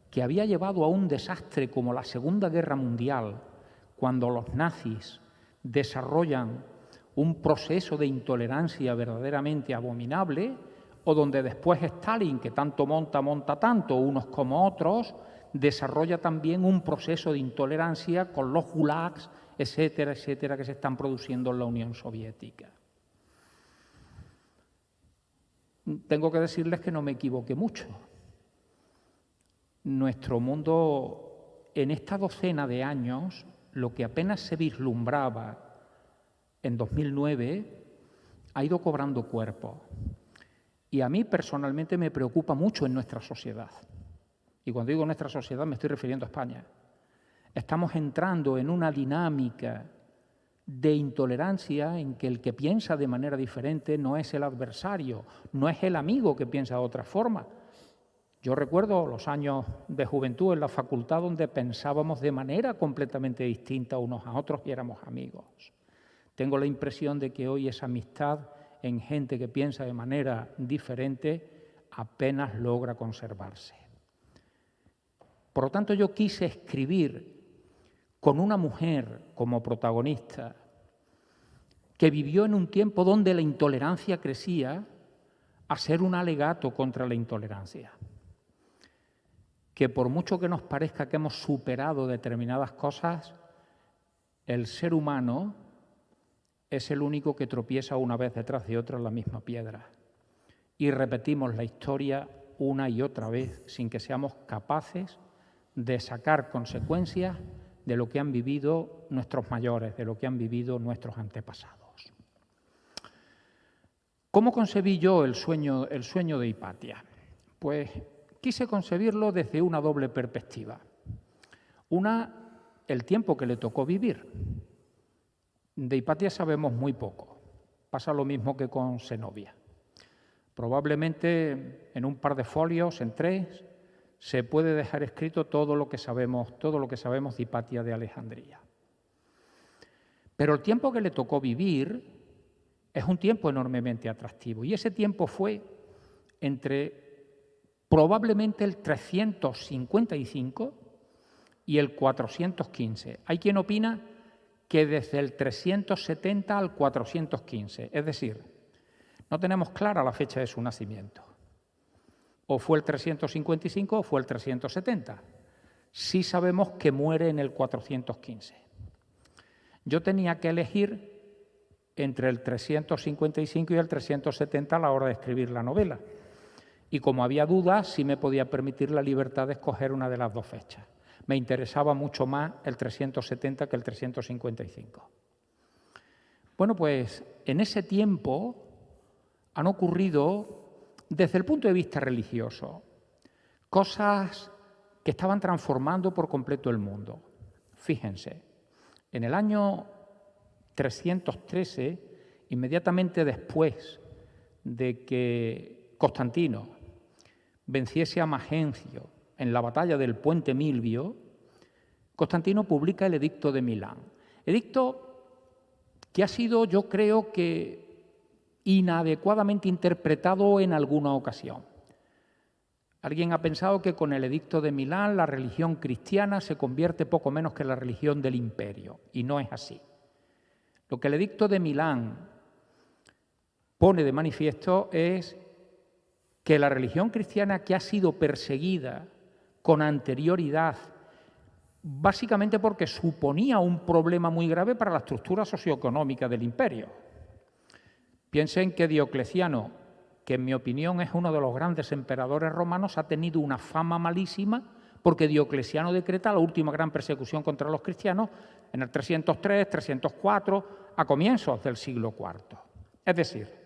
que había llevado a un desastre como la Segunda Guerra Mundial, cuando los nazis desarrollan un proceso de intolerancia verdaderamente abominable, o donde después Stalin, que tanto monta tanto, unos como otros, desarrolla también un proceso de intolerancia con los gulags, etcétera, etcétera, que se están produciendo en la Unión Soviética. Tengo que decirles que no me equivoqué mucho. Nuestro mundo, en esta docena de años, lo que apenas se vislumbraba en 2009, ha ido cobrando cuerpo. Y a mí personalmente me preocupa mucho en nuestra sociedad. Y cuando digo nuestra sociedad me estoy refiriendo a España. Estamos entrando en una dinámica de intolerancia en que el que piensa de manera diferente no es el adversario, no es el amigo que piensa de otra forma. Yo recuerdo los años de juventud en la facultad donde pensábamos de manera completamente distinta unos a otros y éramos amigos. Tengo la impresión de que hoy esa amistad en gente que piensa de manera diferente apenas logra conservarse. Por lo tanto, yo quise escribir con una mujer como protagonista que vivió en un tiempo donde la intolerancia crecía a ser un alegato contra la intolerancia. Que por mucho que nos parezca que hemos superado determinadas cosas, el ser humano es el único que tropieza una vez detrás de otra en la misma piedra. Y repetimos la historia una y otra vez sin que seamos capaces de sacar consecuencias de lo que han vivido nuestros mayores, de lo que han vivido nuestros antepasados. ¿Cómo concebí yo el sueño de Hipatia? Pues quise concebirlo desde una doble perspectiva. Una, el tiempo que le tocó vivir. De Hipatia sabemos muy poco. Pasa lo mismo que con Zenobia. Probablemente en un par de folios, en 3, se puede dejar escrito todo lo que sabemos de Hipatia de Alejandría. Pero el tiempo que le tocó vivir es un tiempo enormemente atractivo, y ese tiempo fue entre probablemente el 355 y el 415. Hay quien opina que desde el 370 al 415, es decir, no tenemos clara la fecha de su nacimiento. O fue el 355 o fue el 370. Sí sabemos que muere en el 415. Yo tenía que elegir entre el 355 y el 370 a la hora de escribir la novela. Y como había dudas, sí me podía permitir la libertad de escoger una de las dos fechas. Me interesaba mucho más el 370 que el 355. Bueno, pues en ese tiempo han ocurrido, desde el punto de vista religioso, cosas que estaban transformando por completo el mundo. Fíjense, en el año 313, inmediatamente después de que Constantino venciese a Magencio en la batalla del Puente Milvio, Constantino publica el Edicto de Milán. Edicto que ha sido, yo creo que, inadecuadamente interpretado en alguna ocasión. Alguien ha pensado que con el Edicto de Milán la religión cristiana se convierte poco menos que la religión del imperio, y no es así. Lo que el Edicto de Milán pone de manifiesto es que la religión cristiana, que ha sido perseguida con anterioridad, básicamente porque suponía un problema muy grave para la estructura socioeconómica del imperio. Piensen que Diocleciano, que en mi opinión es uno de los grandes emperadores romanos, ha tenido una fama malísima porque Diocleciano decreta la última gran persecución contra los cristianos en el 303, 304, a comienzos del siglo IV. Es decir,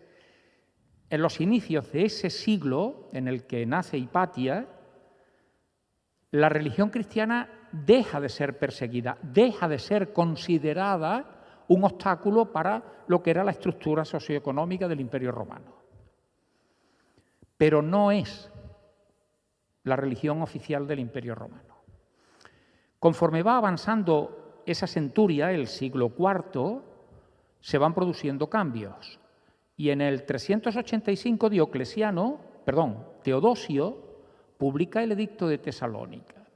en los inicios de ese siglo en el que nace Hipatia, la religión cristiana deja de ser perseguida, deja de ser considerada un obstáculo para lo que era la estructura socioeconómica del Imperio Romano. Pero no es la religión oficial del Imperio Romano. Conforme va avanzando esa centuria, el siglo IV, se van produciendo cambios. Y en el 385 Teodosio publica el Edicto de Tesalónica.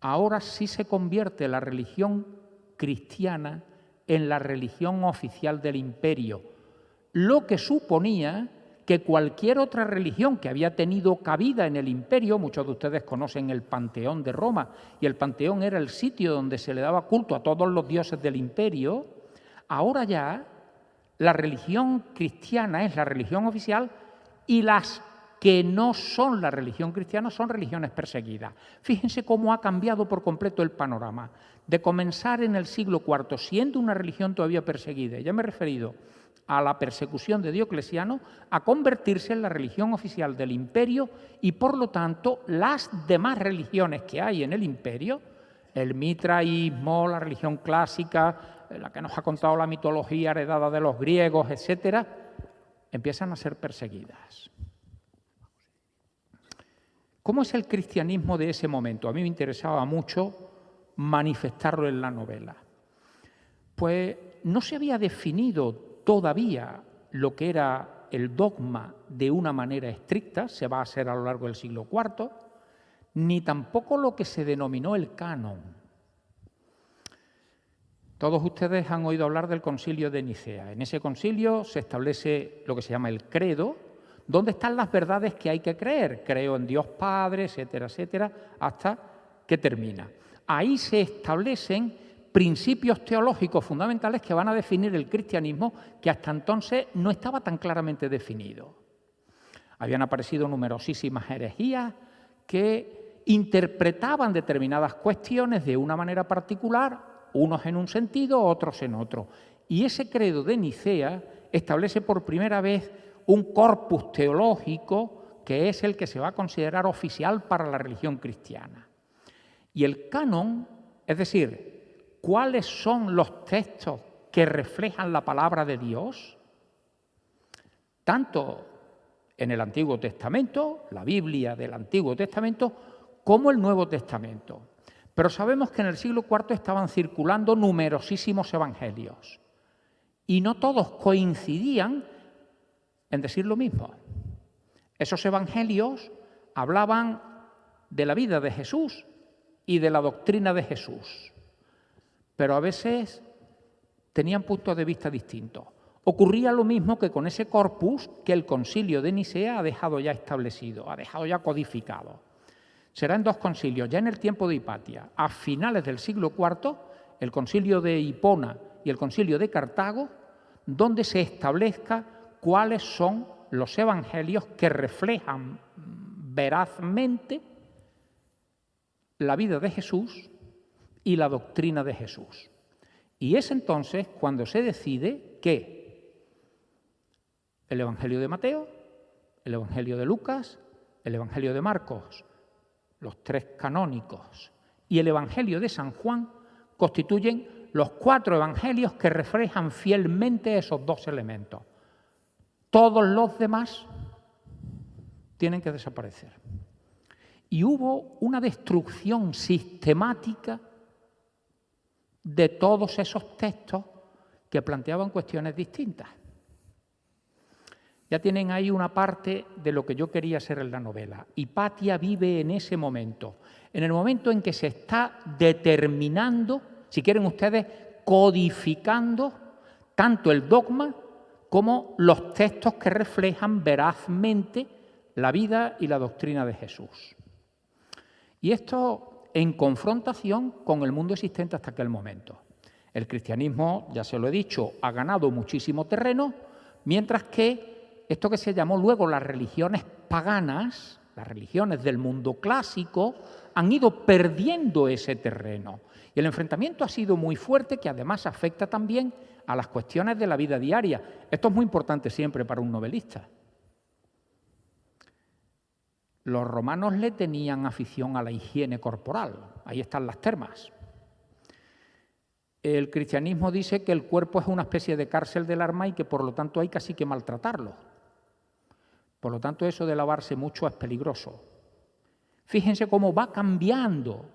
Ahora sí se convierte la religión cristiana en la religión oficial del imperio, lo que suponía que cualquier otra religión que había tenido cabida en el imperio, muchos de ustedes conocen el Panteón de Roma, y el Panteón era el sitio donde se le daba culto a todos los dioses del imperio, ahora ya la religión cristiana es la religión oficial y las que no son la religión cristiana son religiones perseguidas. Fíjense cómo ha cambiado por completo el panorama. De comenzar en el siglo IV siendo una religión todavía perseguida, ya me he referido a la persecución de Diocleciano, a convertirse en la religión oficial del imperio y por lo tanto las demás religiones que hay en el imperio, el mitraísmo, la religión clásica, la que nos ha contado la mitología heredada de los griegos, etcétera, empiezan a ser perseguidas. ¿Cómo es el cristianismo de ese momento? A mí me interesaba mucho manifestarlo en la novela. Pues no se había definido todavía lo que era el dogma de una manera estricta, se va a hacer a lo largo del siglo IV, ni tampoco lo que se denominó el canon. Todos ustedes han oído hablar del Concilio de Nicea. En ese concilio se establece lo que se llama el credo, donde están las verdades que hay que creer. Creo en Dios Padre, etcétera, etcétera, hasta que termina. Ahí se establecen principios teológicos fundamentales que van a definir el cristianismo, que hasta entonces no estaba tan claramente definido. Habían aparecido numerosísimas herejías que interpretaban determinadas cuestiones de una manera particular, unos en un sentido, otros en otro. Y ese credo de Nicea establece por primera vez un corpus teológico que es el que se va a considerar oficial para la religión cristiana. Y el canon, es decir, ¿cuáles son los textos que reflejan la palabra de Dios? Tanto en el Antiguo Testamento, la Biblia del Antiguo Testamento, como el Nuevo Testamento. Pero sabemos que en el siglo IV estaban circulando numerosísimos evangelios y no todos coincidían en decir lo mismo. Esos evangelios hablaban de la vida de Jesús y de la doctrina de Jesús, pero a veces tenían puntos de vista distintos. Ocurría lo mismo que con ese corpus que el Concilio de Nicea ha dejado ya establecido, ha dejado ya codificado. Será en 2 concilios, ya en el tiempo de Hipatia, a finales del siglo IV, el Concilio de Hipona y el Concilio de Cartago, donde se establezca cuáles son los evangelios que reflejan verazmente la vida de Jesús y la doctrina de Jesús. Y es entonces cuando se decide que el Evangelio de Mateo, el Evangelio de Lucas, el Evangelio de Marcos, los 3 canónicos y el Evangelio de San Juan constituyen los 4 evangelios que reflejan fielmente esos 2 elementos. Todos los demás tienen que desaparecer. Y hubo una destrucción sistemática de todos esos textos que planteaban cuestiones distintas. Ya tienen ahí una parte de lo que yo quería ser en la novela. Hipatia vive en ese momento, en el momento en que se está determinando, si quieren ustedes, codificando tanto el dogma como los textos que reflejan verazmente la vida y la doctrina de Jesús. Y esto en confrontación con el mundo existente hasta aquel momento. El cristianismo, ya se lo he dicho, ha ganado muchísimo terreno, mientras que esto que se llamó luego las religiones paganas, las religiones del mundo clásico, han ido perdiendo ese terreno. Y el enfrentamiento ha sido muy fuerte, que además afecta también a las cuestiones de la vida diaria. Esto es muy importante siempre para un novelista. Los romanos le tenían afición a la higiene corporal. Ahí están las termas. El cristianismo dice que el cuerpo es una especie de cárcel del alma y que por lo tanto hay casi que maltratarlo. Por lo tanto, eso de lavarse mucho es peligroso. Fíjense cómo va cambiando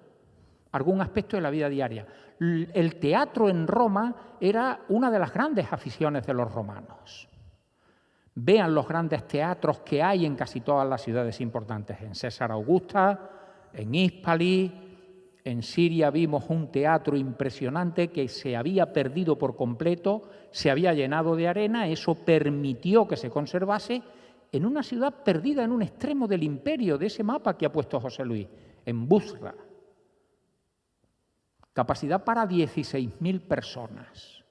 algún aspecto de la vida diaria. El teatro en Roma era una de las grandes aficiones de los romanos. Vean los grandes teatros que hay en casi todas las ciudades importantes. En César Augusta, en Hispali, en Siria vimos un teatro impresionante que se había perdido por completo, se había llenado de arena, eso permitió que se conservase en una ciudad perdida en un extremo del imperio, de ese mapa que ha puesto José Luis, en Busra. Capacidad para 16.000 personas.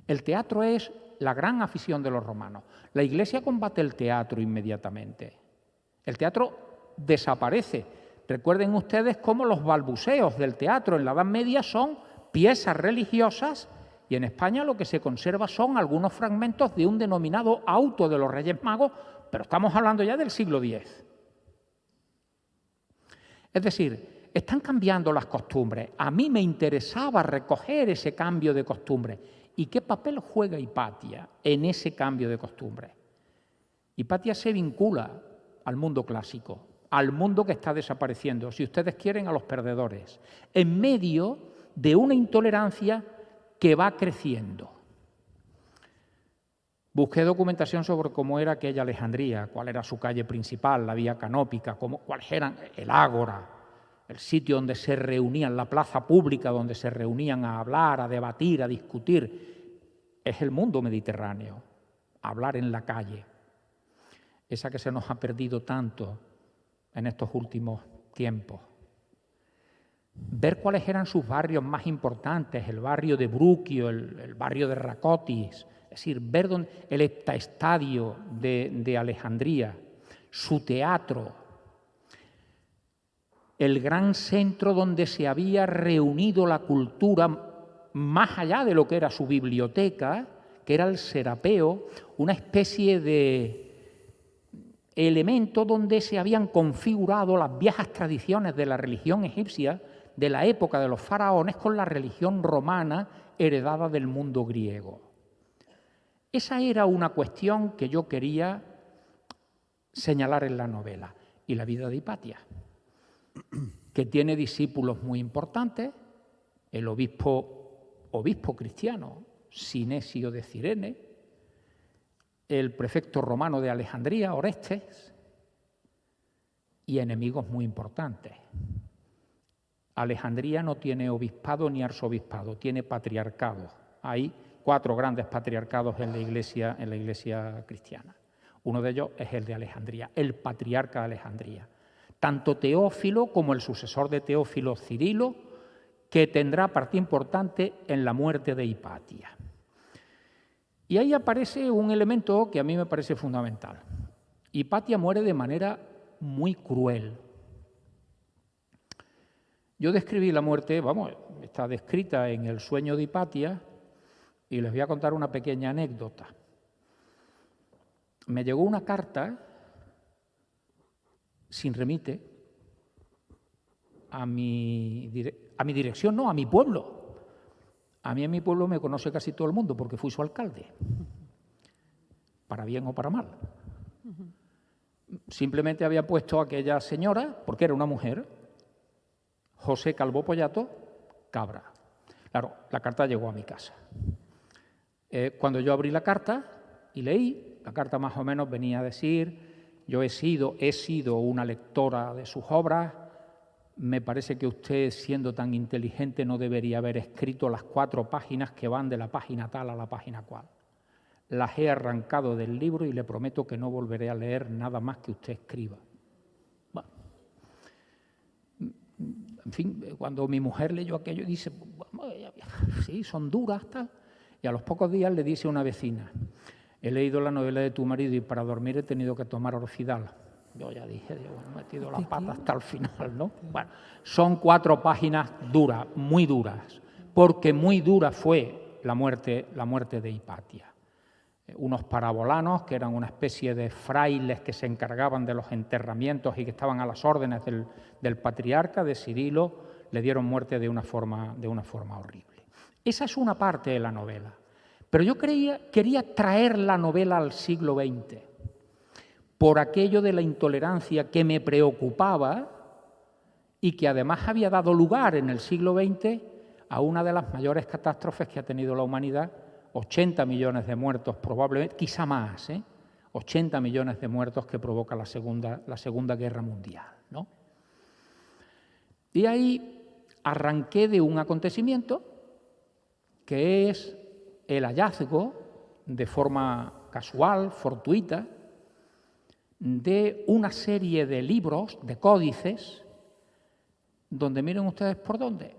El teatro es la gran afición de los romanos. La Iglesia combate el teatro inmediatamente. El teatro desaparece. Recuerden ustedes cómo los balbuceos del teatro en la Edad Media son piezas religiosas y en España lo que se conserva son algunos fragmentos de un denominado auto de los Reyes Magos, pero estamos hablando ya del siglo X. Es decir, están cambiando las costumbres. A mí me interesaba recoger ese cambio de costumbre. ¿Y qué papel juega Hipatia en ese cambio de costumbre? Hipatia se vincula al mundo clásico, al mundo que está desapareciendo, si ustedes quieren, a los perdedores, en medio de una intolerancia que va creciendo. Busqué documentación sobre cómo era aquella Alejandría, cuál era su calle principal, la vía canópica, cuáles eran el ágora, el sitio donde se reunían, la plaza pública donde se reunían a hablar, a debatir, a discutir. Es el mundo mediterráneo, hablar en la calle, esa que se nos ha perdido tanto en estos últimos tiempos. Ver cuáles eran sus barrios más importantes, el barrio de Bruquio, el barrio de Racotis, es decir, ver el heptaestadio de Alejandría, su teatro, el gran centro donde se había reunido la cultura más allá de lo que era su biblioteca, que era el Serapeo, una especie de elemento donde se habían configurado las viejas tradiciones de la religión egipcia de la época de los faraones con la religión romana heredada del mundo griego. Esa era una cuestión que yo quería señalar en la novela. Y la vida de Hipatia, que tiene discípulos muy importantes, el obispo cristiano Sinesio de Cirene, el prefecto romano de Alejandría, Orestes, y enemigos muy importantes. Alejandría no tiene obispado ni arzobispado, tiene patriarcado. Hay 4 grandes patriarcados en la iglesia cristiana. Uno de ellos es el de Alejandría, el patriarca de Alejandría. Tanto Teófilo como el sucesor de Teófilo, Cirilo, que tendrá parte importante en la muerte de Hipatia. Y ahí aparece un elemento que a mí me parece fundamental. Hipatia muere de manera muy cruel. Yo describí la muerte, está descrita en El sueño de Hipatia, y les voy a contar una pequeña anécdota. Me llegó una carta sin remite a mi dirección, no, a mi pueblo. A mí en mi pueblo me conoce casi todo el mundo porque fui su alcalde, para bien o para mal. Simplemente había puesto a aquella señora, porque era una mujer, José Calvo Pollato Cabra. Claro, la carta llegó a mi casa. Cuando yo abrí la carta y leí, la carta más o menos venía a decir: yo he sido una lectora de sus obras. Me parece que usted, siendo tan inteligente, no debería haber escrito las 4 páginas que van de la página tal a la página cual. Las he arrancado del libro y le prometo que no volveré a leer nada más que usted escriba. Bueno, en fin, cuando mi mujer leyó aquello, dice: sí, son duras, tal. Y a los pocos días le dice a una vecina: he leído la novela de tu marido y para dormir he tenido que tomar Orfidal. Yo ya dije, bueno, he metido las patas hasta el final, ¿no? Bueno, son 4 páginas duras, muy duras, porque muy dura fue la muerte de Hipatia. Unos parabolanos, que eran una especie de frailes que se encargaban de los enterramientos y que estaban a las órdenes del patriarca, de Cirilo, le dieron muerte de una forma horrible. Esa es una parte de la novela. Pero yo quería traer la novela al siglo XX, por aquello de la intolerancia que me preocupaba y que además había dado lugar en el siglo XX a una de las mayores catástrofes que ha tenido la humanidad, 80 millones de muertos probablemente, quizá más, 80 millones de muertos que provoca la Segunda Guerra Mundial, ¿no? Y ahí arranqué de un acontecimiento que es el hallazgo, de forma casual, fortuita, de una serie de libros, de códices, donde miren ustedes por dónde.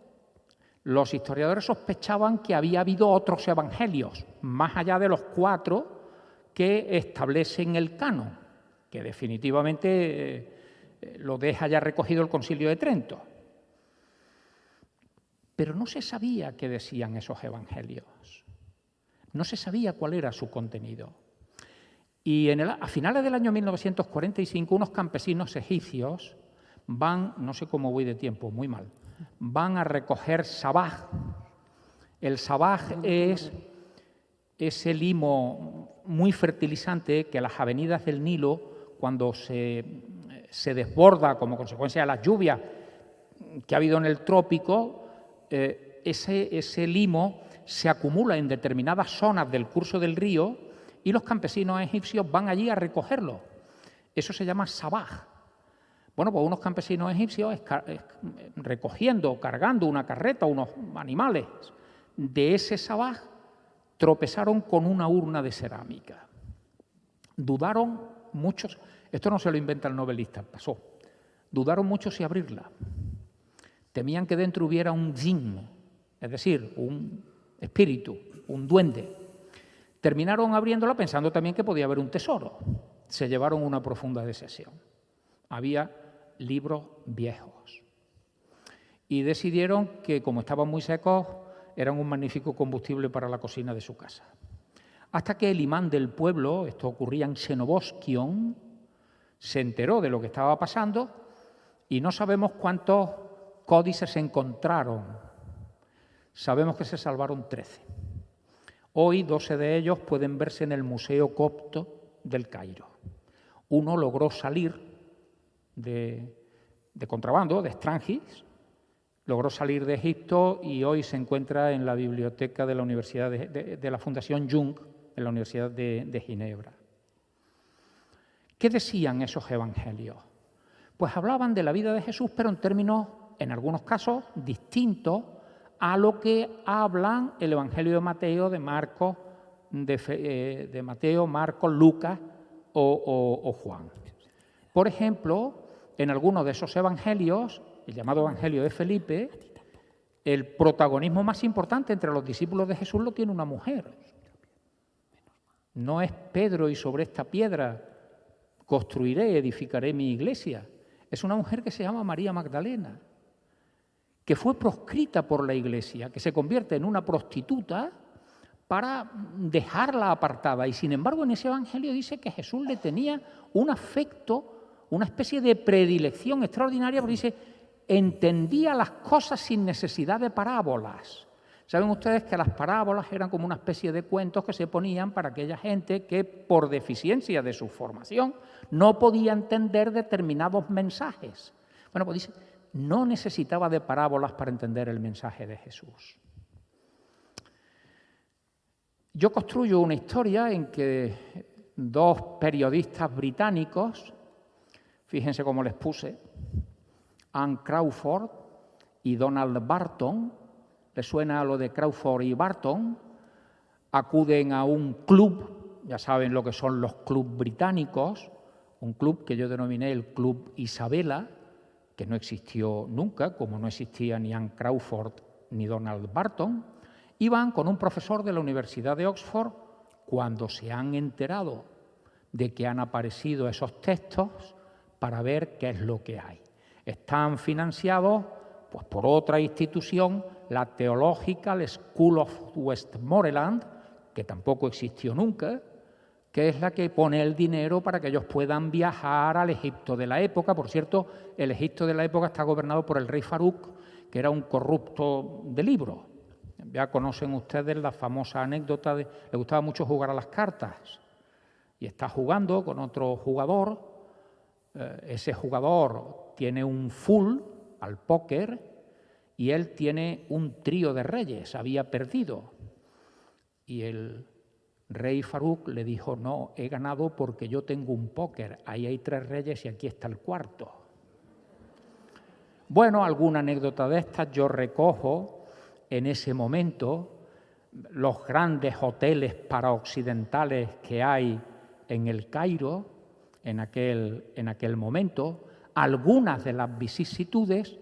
Los historiadores sospechaban que había habido otros evangelios, más allá de los 4 que establecen el canon, que definitivamente lo deja ya recogido el Concilio de Trento. Pero no se sabía qué decían esos evangelios, no se sabía cuál era su contenido. Y a finales del año 1945, unos campesinos egipcios van, no sé cómo voy de tiempo, muy mal, van a recoger sabaj. El sabaj es ese limo muy fertilizante que las avenidas del Nilo, cuando se desborda como consecuencia de las lluvias que ha habido en el trópico, ese limo se acumula en determinadas zonas del curso del río y los campesinos egipcios van allí a recogerlo. Eso se llama sabaj. Bueno, pues unos campesinos egipcios recogiendo, cargando una carreta, unos animales de ese sabaj, tropezaron con una urna de cerámica. Dudaron muchos, esto no se lo inventa el novelista, pasó. Dudaron mucho si abrirla. Temían que dentro hubiera un jinn, es decir, un espíritu, un duende. Terminaron abriéndola pensando también que podía haber un tesoro. Se llevaron una profunda decepción. Había libros viejos. Y decidieron que, como estaban muy secos, eran un magnífico combustible para la cocina de su casa. Hasta que el imán del pueblo, esto ocurría en Xenoboskion, se enteró de lo que estaba pasando y no sabemos cuántos códices se encontraron. Sabemos que se salvaron 13. Hoy 12 de ellos pueden verse en el Museo Copto del Cairo. Uno logró salir de contrabando, de extranjis, logró salir de Egipto y hoy se encuentra en la biblioteca de la Universidad de la Fundación Jung, en la Universidad de Ginebra. ¿Qué decían esos evangelios? Pues hablaban de la vida de Jesús, pero en términos, en algunos casos, distintos a lo que hablan el Evangelio de Mateo, de Marcos, de Mateo, Marcos, Lucas o Juan. Por ejemplo, en algunos de esos evangelios, el llamado Evangelio de Felipe, el protagonismo más importante entre los discípulos de Jesús lo tiene una mujer. No es Pedro y sobre esta piedra construiré, edificaré mi iglesia. Es una mujer que se llama María Magdalena, que fue proscrita por la iglesia, que se convierte en una prostituta para dejarla apartada. Y sin embargo en ese evangelio dice que Jesús le tenía un afecto, una especie de predilección extraordinaria, porque dice, entendía las cosas sin necesidad de parábolas. Saben ustedes que las parábolas eran como una especie de cuentos que se ponían para aquella gente que por deficiencia de su formación no podía entender determinados mensajes. Bueno, pues dice, no necesitaba de parábolas para entender el mensaje de Jesús. Yo construyo una historia en que dos periodistas británicos, fíjense cómo les puse, Anne Crawford y Donald Barton, ¿les suena a lo de Crawford y Barton? Acuden a un club, ya saben lo que son los clubs británicos, un club que yo denominé el Club Isabela, que no existió nunca, como no existía ni Anne Crawford ni Donald Barton, y van con un profesor de la Universidad de Oxford cuando se han enterado de que han aparecido esos textos para ver qué es lo que hay. Están financiados pues, por otra institución, la Theological School of Westmoreland, que tampoco existió nunca, que es la que pone el dinero para que ellos puedan viajar al Egipto de la época. Por cierto, el Egipto de la época está gobernado por el rey Farouk, que era un corrupto de libros. Ya conocen ustedes la famosa anécdota de le gustaba mucho jugar a las cartas y está jugando con otro jugador. Ese jugador tiene un full al póker y él tiene un trío de reyes, había perdido. Y el rey Farouk le dijo, no, he ganado porque yo tengo un póker, ahí hay 3 reyes y aquí está el cuarto. Bueno, alguna anécdota de estas yo recojo en ese momento, los grandes hoteles para occidentales que hay en el Cairo, en aquel momento, algunas de las vicisitudes,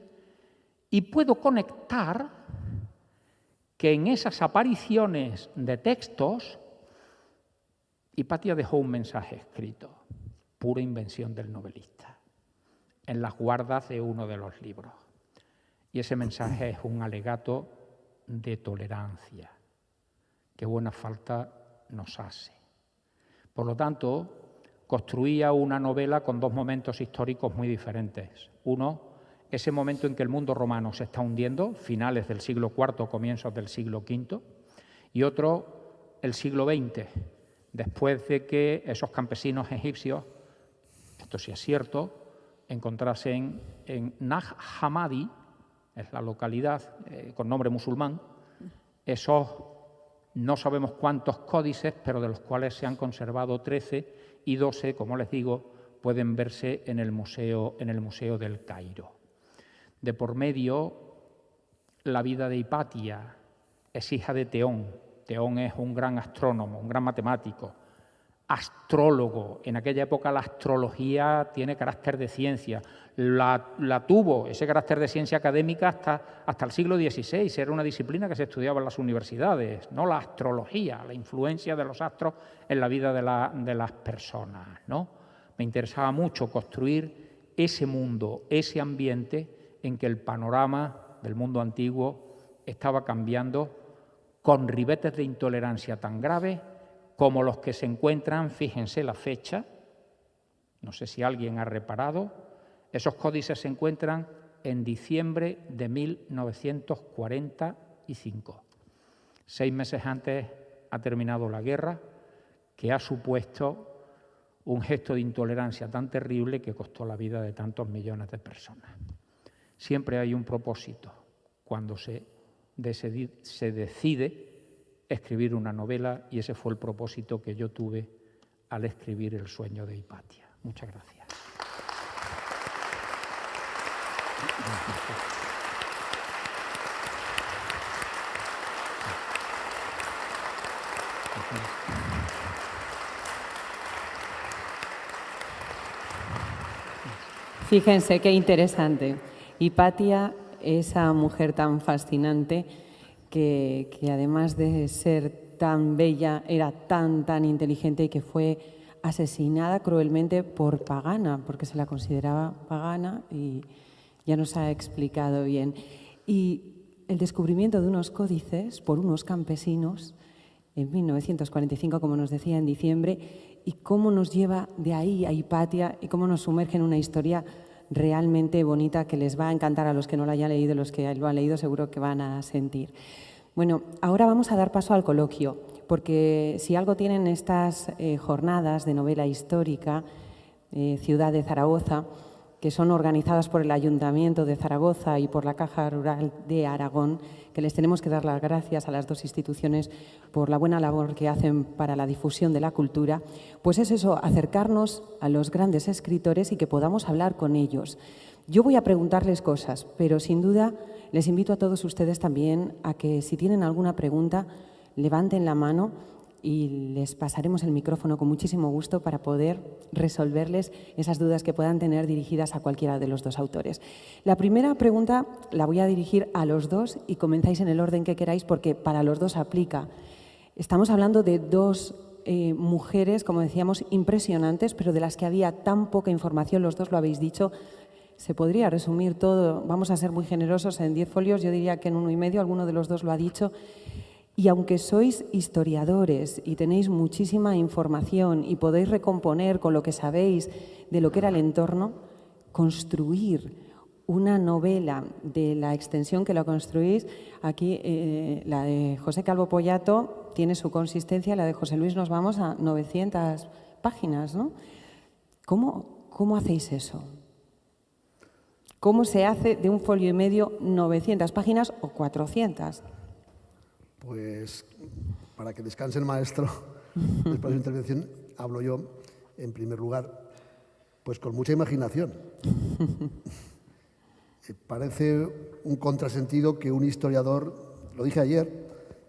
y puedo conectar que en esas apariciones de textos, Hipatia dejó un mensaje escrito, pura invención del novelista, en las guardas de uno de los libros. Y ese mensaje es un alegato de tolerancia, que buena falta nos hace. Por lo tanto, construía una novela con 2 momentos históricos muy diferentes. Uno, ese momento en que el mundo romano se está hundiendo, finales del siglo IV, comienzos del siglo V, y otro, el siglo XX, después de que esos campesinos egipcios, esto sí es cierto, encontrasen en Nag Hammadi, es la localidad con nombre musulmán, esos no sabemos cuántos códices, pero de los cuales se han conservado 13 y 12, como les digo, pueden verse en el museo del Cairo. De por medio, la vida de Hipatia es hija de Teón. Teón es un gran astrónomo, un gran matemático, astrólogo. En aquella época la astrología tiene carácter de ciencia. La tuvo, ese carácter de ciencia académica, hasta el siglo XVI. Era una disciplina que se estudiaba en las universidades, no la astrología, la influencia de los astros en la vida de las personas, ¿no? Me interesaba mucho construir ese mundo, ese ambiente en que el panorama del mundo antiguo estaba cambiando con ribetes de intolerancia tan graves como los que se encuentran, fíjense la fecha, No sé si alguien ha reparado, esos códices se encuentran en diciembre de 1945. 6 meses antes ha terminado la guerra, que ha supuesto un gesto de intolerancia tan terrible que costó la vida de tantos millones de personas. Siempre hay un propósito cuando se decide escribir una novela, y ese fue el propósito que yo tuve al escribir El sueño de Hipatia. Muchas gracias. Fíjense qué interesante. Hipatia, esa mujer tan fascinante que además de ser tan bella, era tan inteligente y que fue asesinada cruelmente por pagana, porque se la consideraba pagana y ya nos ha explicado bien. Y el descubrimiento de unos códices por unos campesinos en 1945, como nos decía, en diciembre, y cómo nos lleva de ahí a Hipatia y cómo nos sumerge en una historia realmente bonita que les va a encantar a los que no la hayan leído, los que lo han leído seguro que van a sentir. Bueno, ahora vamos a dar paso al coloquio, porque si algo tienen estas jornadas de novela histórica, Ciudad de Zaragoza, que son organizadas por el Ayuntamiento de Zaragoza y por la Caja Rural de Aragón, que les tenemos que dar las gracias a las dos instituciones por la buena labor que hacen para la difusión de la cultura, pues es eso, acercarnos a los grandes escritores y que podamos hablar con ellos. Yo voy a preguntarles cosas, pero sin duda les invito a todos ustedes también a que si tienen alguna pregunta, levanten la mano y les pasaremos el micrófono con muchísimo gusto para poder resolverles esas dudas que puedan tener dirigidas a cualquiera de los dos autores. La primera pregunta la voy a dirigir a los dos y comenzáis en el orden que queráis porque para los dos aplica. Estamos hablando de dos mujeres, como decíamos, impresionantes, pero de las que había tan poca información, los dos lo habéis dicho. Se podría resumir todo, vamos a ser muy generosos, en 10 folios, yo diría que en 1,5, alguno de los dos lo ha dicho. Y aunque sois historiadores y tenéis muchísima información y podéis recomponer con lo que sabéis de lo que era el entorno, construir una novela de la extensión que lo construís, aquí la de José Calvo Pollato tiene su consistencia, la de José Luis nos vamos a 900 páginas, ¿no? ¿Cómo hacéis eso? ¿Cómo se hace de 1,5 folios 900 páginas o 400? Pues para que descanse el maestro, después de su intervención, hablo yo en primer lugar, pues con mucha imaginación. Parece un contrasentido que un historiador, lo dije ayer,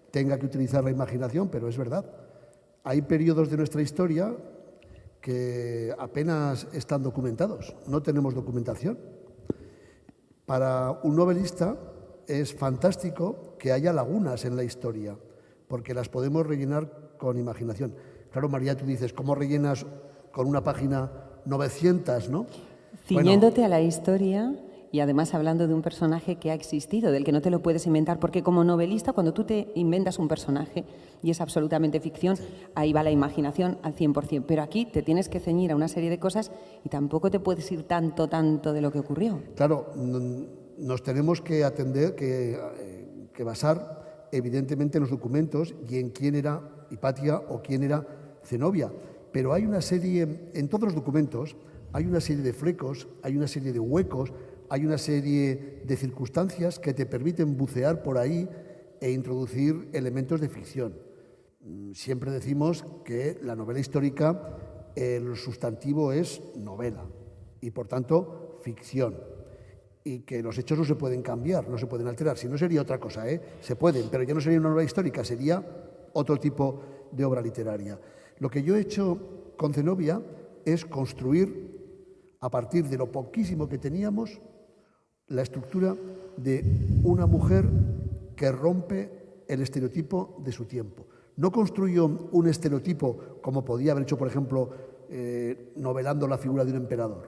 tenga que utilizar la imaginación, pero es verdad. Hay periodos de nuestra historia que apenas están documentados, no tenemos documentación. Para un novelista es fantástico que haya lagunas en la historia, porque las podemos rellenar con imaginación. Claro, María, tú dices, ¿cómo rellenas con una página 900, no? Ciñéndote a la historia y además hablando de un personaje que ha existido, del que no te lo puedes inventar, porque como novelista, cuando tú te inventas un personaje y es absolutamente ficción, ahí va la imaginación al 100%, pero aquí te tienes que ceñir a una serie de cosas y tampoco te puedes ir tanto de lo que ocurrió. Claro, nos tenemos que atender, que basar evidentemente en los documentos y en quién era Hipatia o quién era Zenobia. Pero hay una serie, en todos los documentos, hay una serie de flecos, hay una serie de huecos, hay una serie de circunstancias que te permiten bucear por ahí e introducir elementos de ficción. Siempre decimos que la novela histórica, el sustantivo es novela y, por tanto, ficción. Y que los hechos no se pueden cambiar, no se pueden alterar. Si no, sería otra cosa, ¿eh? Se pueden, pero ya no sería una novela histórica, sería otro tipo de obra literaria. Lo que yo he hecho con Zenobia es construir, a partir de lo poquísimo que teníamos, la estructura de una mujer que rompe el estereotipo de su tiempo. No construyo un estereotipo como podía haber hecho, por ejemplo, novelando la figura de un emperador.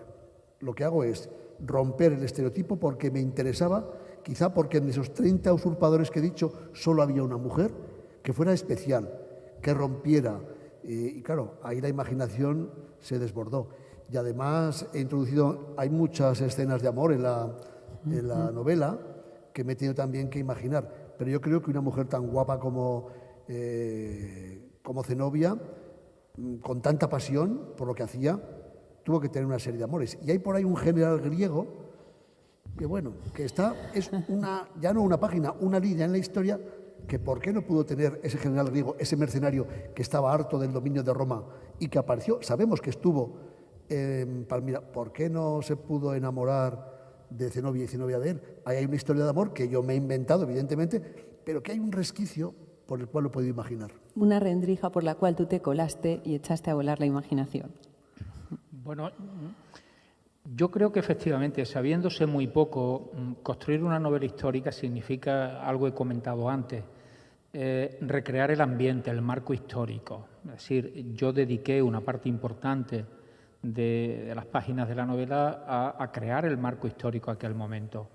Lo que hago es romper el estereotipo porque me interesaba, quizá porque en esos 30 usurpadores que he dicho solo había una mujer que fuera especial, que rompiera. Y claro, ahí la imaginación se desbordó. Y además hay muchas escenas de amor en la novela que me he tenido también que imaginar. Pero yo creo que una mujer tan guapa como Zenobia, con tanta pasión por lo que hacía, tuvo que tener una serie de amores. Y hay por ahí un general griego que, bueno, es ya no una página, una línea en la historia, que por qué no pudo tener ese general griego, ese mercenario que estaba harto del dominio de Roma y que apareció, sabemos que estuvo en Palmira, ¿por qué no se pudo enamorar de Zenobia y Zenobia de él? Ahí hay una historia de amor que yo me he inventado, evidentemente, pero que hay un resquicio por el cual lo he podido imaginar. Una rendija por la cual tú te colaste y echaste a volar la imaginación. Bueno, yo creo que efectivamente, sabiéndose muy poco, construir una novela histórica significa algo que he comentado antes, recrear el ambiente, el marco histórico. Es decir, yo dediqué una parte importante de las páginas de la novela a crear el marco histórico a aquel momento.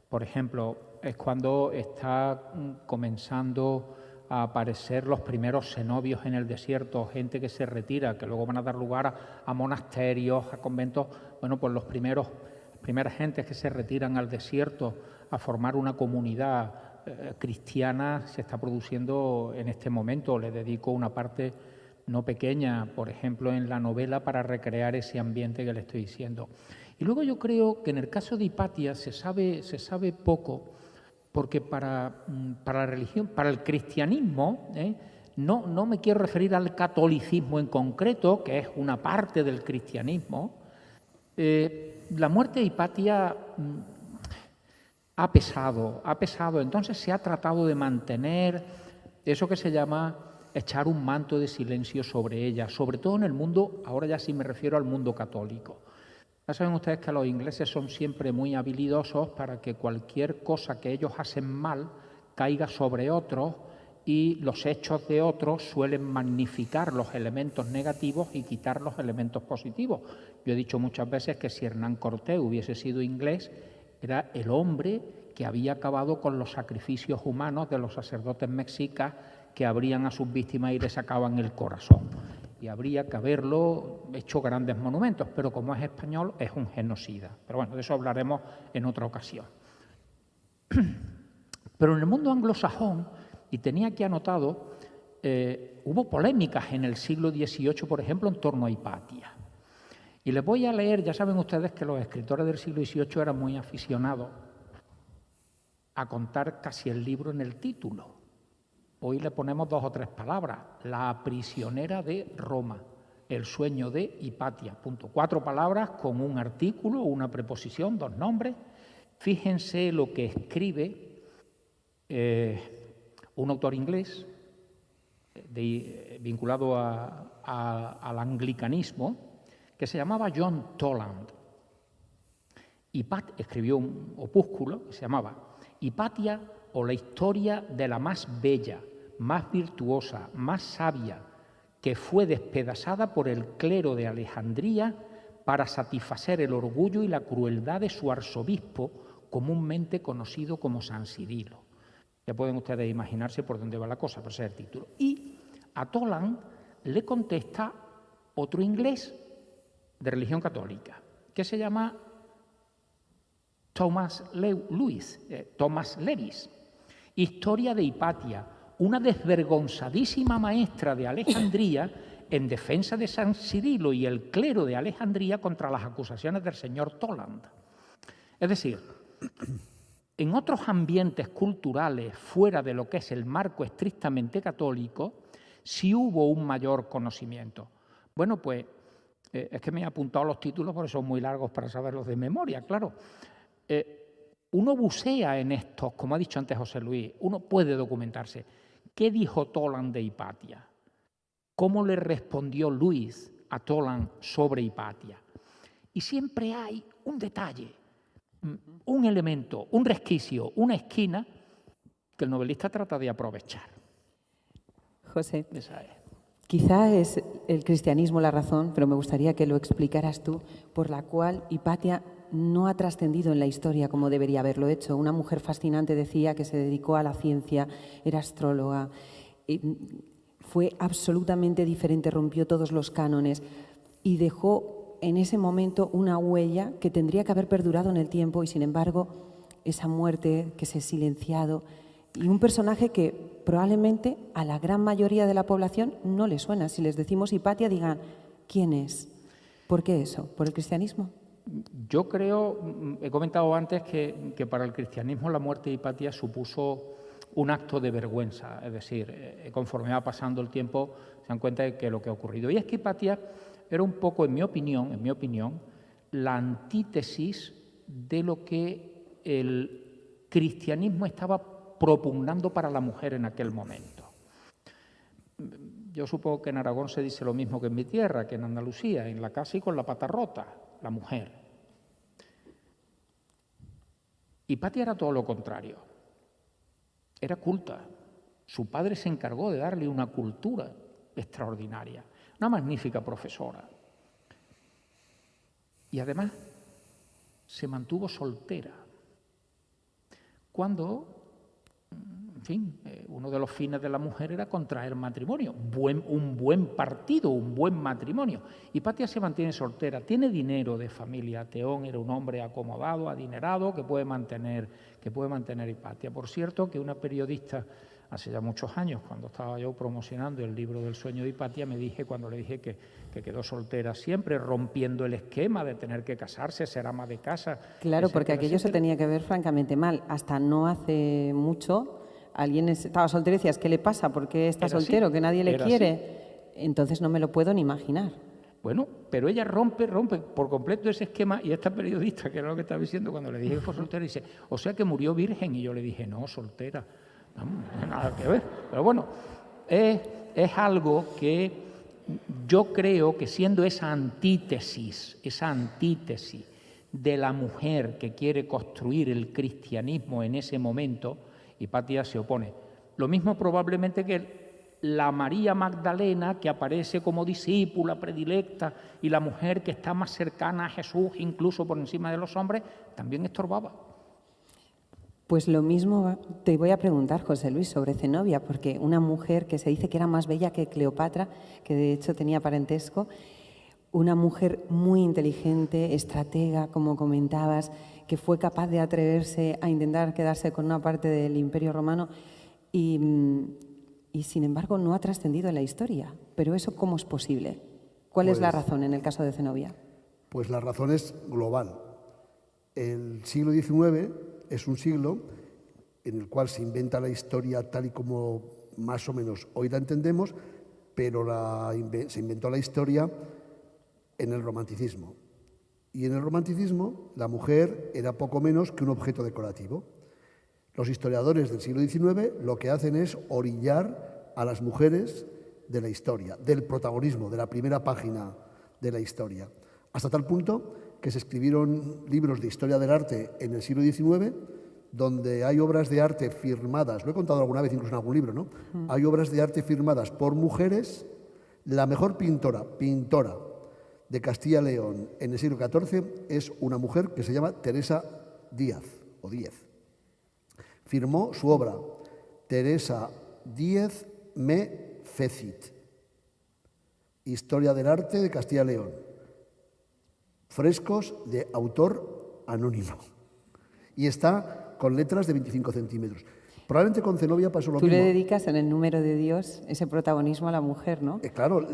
Por ejemplo, es cuando está comenzando a aparecer los primeros cenobios en el desierto, gente que se retira, que luego van a dar lugar a monasterios, a conventos. Bueno, pues las primeras gentes que se retiran al desierto a formar una comunidad cristiana se está produciendo en este momento. Le dedico una parte no pequeña, por ejemplo, en la novela para recrear ese ambiente que le estoy diciendo. Y luego yo creo que en el caso de Hipatia se sabe poco, porque para la religión, para el cristianismo, no me quiero referir al catolicismo en concreto, que es una parte del cristianismo. La muerte de Hipatia ha pesado, entonces se ha tratado de mantener eso que se llama echar un manto de silencio sobre ella, sobre todo en el mundo, ahora ya sí me refiero al mundo católico. Ya saben ustedes que los ingleses son siempre muy habilidosos para que cualquier cosa que ellos hacen mal caiga sobre otros, y los hechos de otros suelen magnificar los elementos negativos y quitar los elementos positivos. Yo he dicho muchas veces que si Hernán Cortés hubiese sido inglés, era el hombre que había acabado con los sacrificios humanos de los sacerdotes mexicas que abrían a sus víctimas y les sacaban el corazón. Y habría que haberlo hecho grandes monumentos, pero como es español es un genocida. Pero bueno, de eso hablaremos en otra ocasión. Pero en el mundo anglosajón, y tenía aquí anotado, hubo polémicas en el siglo XVIII, por ejemplo, en torno a Hipatia. Y les voy a leer, ya saben ustedes que los escritores del siglo XVIII eran muy aficionados a contar casi el libro en el título. Hoy le ponemos 2 o 3 palabras: la prisionera de Roma, el sueño de Hipatia. 4 palabras con un artículo, una preposición, 2 nombres. Fíjense lo que escribe un autor inglés vinculado al anglicanismo, que se llamaba John Toland. Escribió un opúsculo que se llamaba Hipatia, o la historia de la más bella, más virtuosa, más sabia, que fue despedazada por el clero de Alejandría para satisfacer el orgullo y la crueldad de su arzobispo, comúnmente conocido como San Cirilo. Ya pueden ustedes imaginarse por dónde va la cosa, por ser el título. Y a Toland le contesta otro inglés de religión católica, que se llama Thomas Lewis, Historia de Hipatia, una desvergonzadísima maestra de Alejandría en defensa de San Cirilo y el clero de Alejandría contra las acusaciones del señor Toland. Es decir, en otros ambientes culturales fuera de lo que es el marco estrictamente católico, sí hubo un mayor conocimiento. Bueno, pues es que me he apuntado los títulos porque son muy largos para saberlos de memoria, claro. Uno bucea en estos, como ha dicho antes José Luis, uno puede documentarse. ¿Qué dijo Toland de Hipatia? ¿Cómo le respondió Luis a Toland sobre Hipatia? Y siempre hay un detalle, un elemento, un resquicio, una esquina que el novelista trata de aprovechar. José, Esa es. quizá es el cristianismo la razón, pero me gustaría que lo explicaras tú, por la cual Hipatia no ha trascendido en la historia como debería haberlo hecho. Una mujer fascinante, decía, que se dedicó a la ciencia, era astróloga, fue absolutamente diferente, rompió todos los cánones y dejó en ese momento una huella que tendría que haber perdurado en el tiempo y, sin embargo, esa muerte que se ha silenciado y un personaje que probablemente a la gran mayoría de la población no le suena. Si les decimos Hipatia, digan, ¿quién es? ¿Por qué eso? ¿Por el cristianismo? Yo creo, he comentado antes que para el cristianismo la muerte de Hipatia supuso un acto de vergüenza, es decir, conforme va pasando el tiempo se dan cuenta de que lo que ha ocurrido. Y es que Hipatia era un poco, en mi opinión, la antítesis de lo que el cristianismo estaba propugnando para la mujer en aquel momento. Yo supongo que en Aragón se dice lo mismo que en mi tierra, que en Andalucía, en la casa y con la pata rota, la mujer. Hipatia era todo lo contrario. Era culta. Su padre se encargó de darle una cultura extraordinaria, una magnífica profesora. Y además se mantuvo soltera. Cuando, en fin, uno de los fines de la mujer era contraer matrimonio, un buen partido, un buen matrimonio. Hipatia se mantiene soltera, tiene dinero de familia. Teón era un hombre acomodado, adinerado, que puede mantener Hipatia. Por cierto, que una periodista, hace ya muchos años, cuando estaba yo promocionando el libro del sueño de Hipatia, cuando le dije que quedó soltera siempre, rompiendo el esquema de tener que casarse, ser ama de casa. Claro, porque aquello se tenía que ver francamente mal. Hasta no hace mucho alguien estaba soltero y decías, ¿qué le pasa? ¿Por qué está soltero? ¿Que nadie le quiere? Entonces no me lo puedo ni imaginar. Bueno, pero ella rompe por completo ese esquema, y esta periodista, que era lo que estaba diciendo, cuando le dije que fue soltera, dice, o sea que murió virgen, y yo le dije, no, soltera. No, nada que ver. Pero bueno, es algo que yo creo que, siendo esa antítesis de la mujer que quiere construir el cristianismo en ese momento, Hipatia se opone. Lo mismo probablemente que la María Magdalena, que aparece como discípula predilecta, y la mujer que está más cercana a Jesús, incluso por encima de los hombres, también estorbaba. Pues lo mismo te voy a preguntar, José Luis, sobre Zenobia, porque una mujer que se dice que era más bella que Cleopatra, que de hecho tenía parentesco, una mujer muy inteligente, estratega, como comentabas, que fue capaz de atreverse a intentar quedarse con una parte del Imperio Romano y sin embargo no ha trascendido en la historia. Pero ¿eso cómo es posible? ¿Cuál es la razón en el caso de Zenobia? Pues la razón es global. El siglo XIX es un siglo en el cual se inventa la historia tal y como más o menos hoy la entendemos, pero se inventó la historia en el romanticismo. Y en el romanticismo la mujer era poco menos que un objeto decorativo. Los historiadores del siglo XIX lo que hacen es orillar a las mujeres de la historia, del protagonismo, de la primera página de la historia, hasta tal punto que se escribieron libros de historia del arte en el siglo XIX, donde hay obras de arte firmadas, lo he contado alguna vez incluso en algún libro, ¿no? Hay obras de arte firmadas por mujeres. La mejor pintora de Castilla y León en el siglo XIV es una mujer que se llama Teresa Díaz, o Díez. Firmó su obra, Teresa Díez me fecit, Historia del arte de Castilla y León, frescos de autor anónimo, y está con letras de 25 centímetros. Probablemente con Zenobia pasó lo mismo. Tú le dedicas en el número de Dios ese protagonismo a la mujer, ¿no? Claro,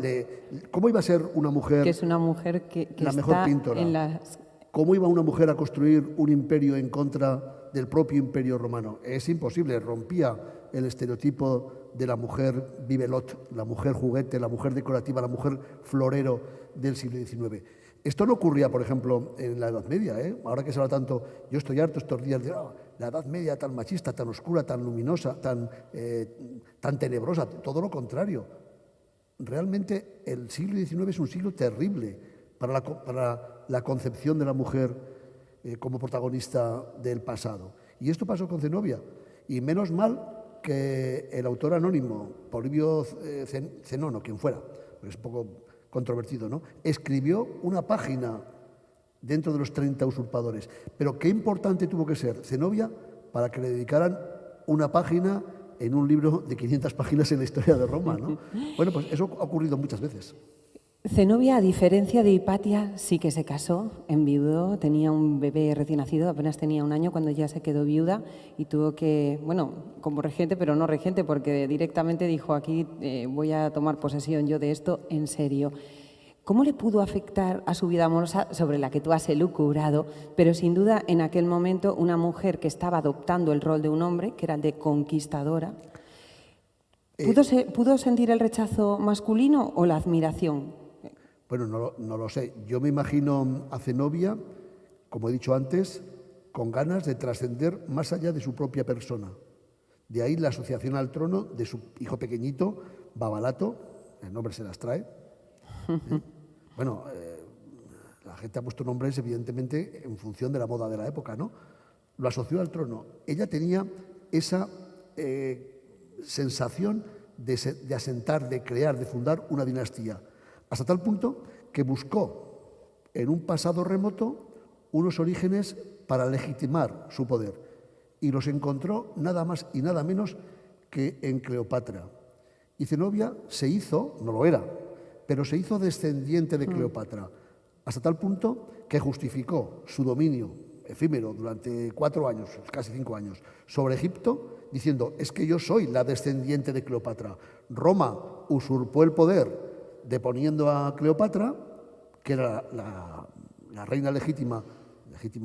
¿cómo iba a ser una mujer? Que es una mujer que la está mejor pintora. En las... ¿Cómo iba una mujer a construir un imperio en contra del propio imperio romano? Es imposible, rompía el estereotipo de la mujer bibelot, la mujer juguete, la mujer decorativa, la mujer florero del siglo XIX. Esto no ocurría, por ejemplo, en la Edad Media, ¿eh? Ahora que se habla tanto, yo estoy harto estos días de la Edad Media tan machista, tan oscura, tan luminosa, tan tenebrosa, todo lo contrario. Realmente el siglo XIX es un siglo terrible para la concepción de la mujer como protagonista del pasado. Y esto pasó con Zenobia. Y menos mal que el autor anónimo, Polibio Cenono, quien fuera, es un poco controvertido, ¿no?, escribió una página dentro de los 30 usurpadores. Pero qué importante tuvo que ser Zenobia para que le dedicaran una página en un libro de 500 páginas en la historia de Roma, ¿no? Bueno, pues eso ha ocurrido muchas veces. Zenobia, a diferencia de Hipatia, sí que se casó, enviudó, tenía un bebé recién nacido, apenas tenía 1 año cuando ya se quedó viuda y tuvo que, bueno, como regente, pero no regente, porque directamente dijo aquí voy a tomar posesión yo de esto en serio. ¿Cómo le pudo afectar a su vida amorosa, sobre la que tú has elucubrado, pero sin duda en aquel momento una mujer que estaba adoptando el rol de un hombre, que era el de conquistadora? ¿Pudo sentir el rechazo masculino o la admiración? Bueno, no lo sé. Yo me imagino a Zenobia, como he dicho antes, con ganas de trascender más allá de su propia persona. De ahí la asociación al trono de su hijo pequeñito, Babalato, el nombre se las trae. Bueno, la gente ha puesto nombres evidentemente en función de la moda de la época, ¿no? Lo asoció al trono. Ella tenía esa sensación de asentar, de crear, de fundar una dinastía, hasta tal punto que buscó en un pasado remoto unos orígenes para legitimar su poder y los encontró nada más y nada menos que en Cleopatra. Y Zenobia se hizo, no lo era, pero se hizo descendiente de Cleopatra, hasta tal punto que justificó su dominio efímero durante 4 años, casi 5 años, sobre Egipto, diciendo, es que yo soy la descendiente de Cleopatra. Roma usurpó el poder deponiendo a Cleopatra, que era la reina legítima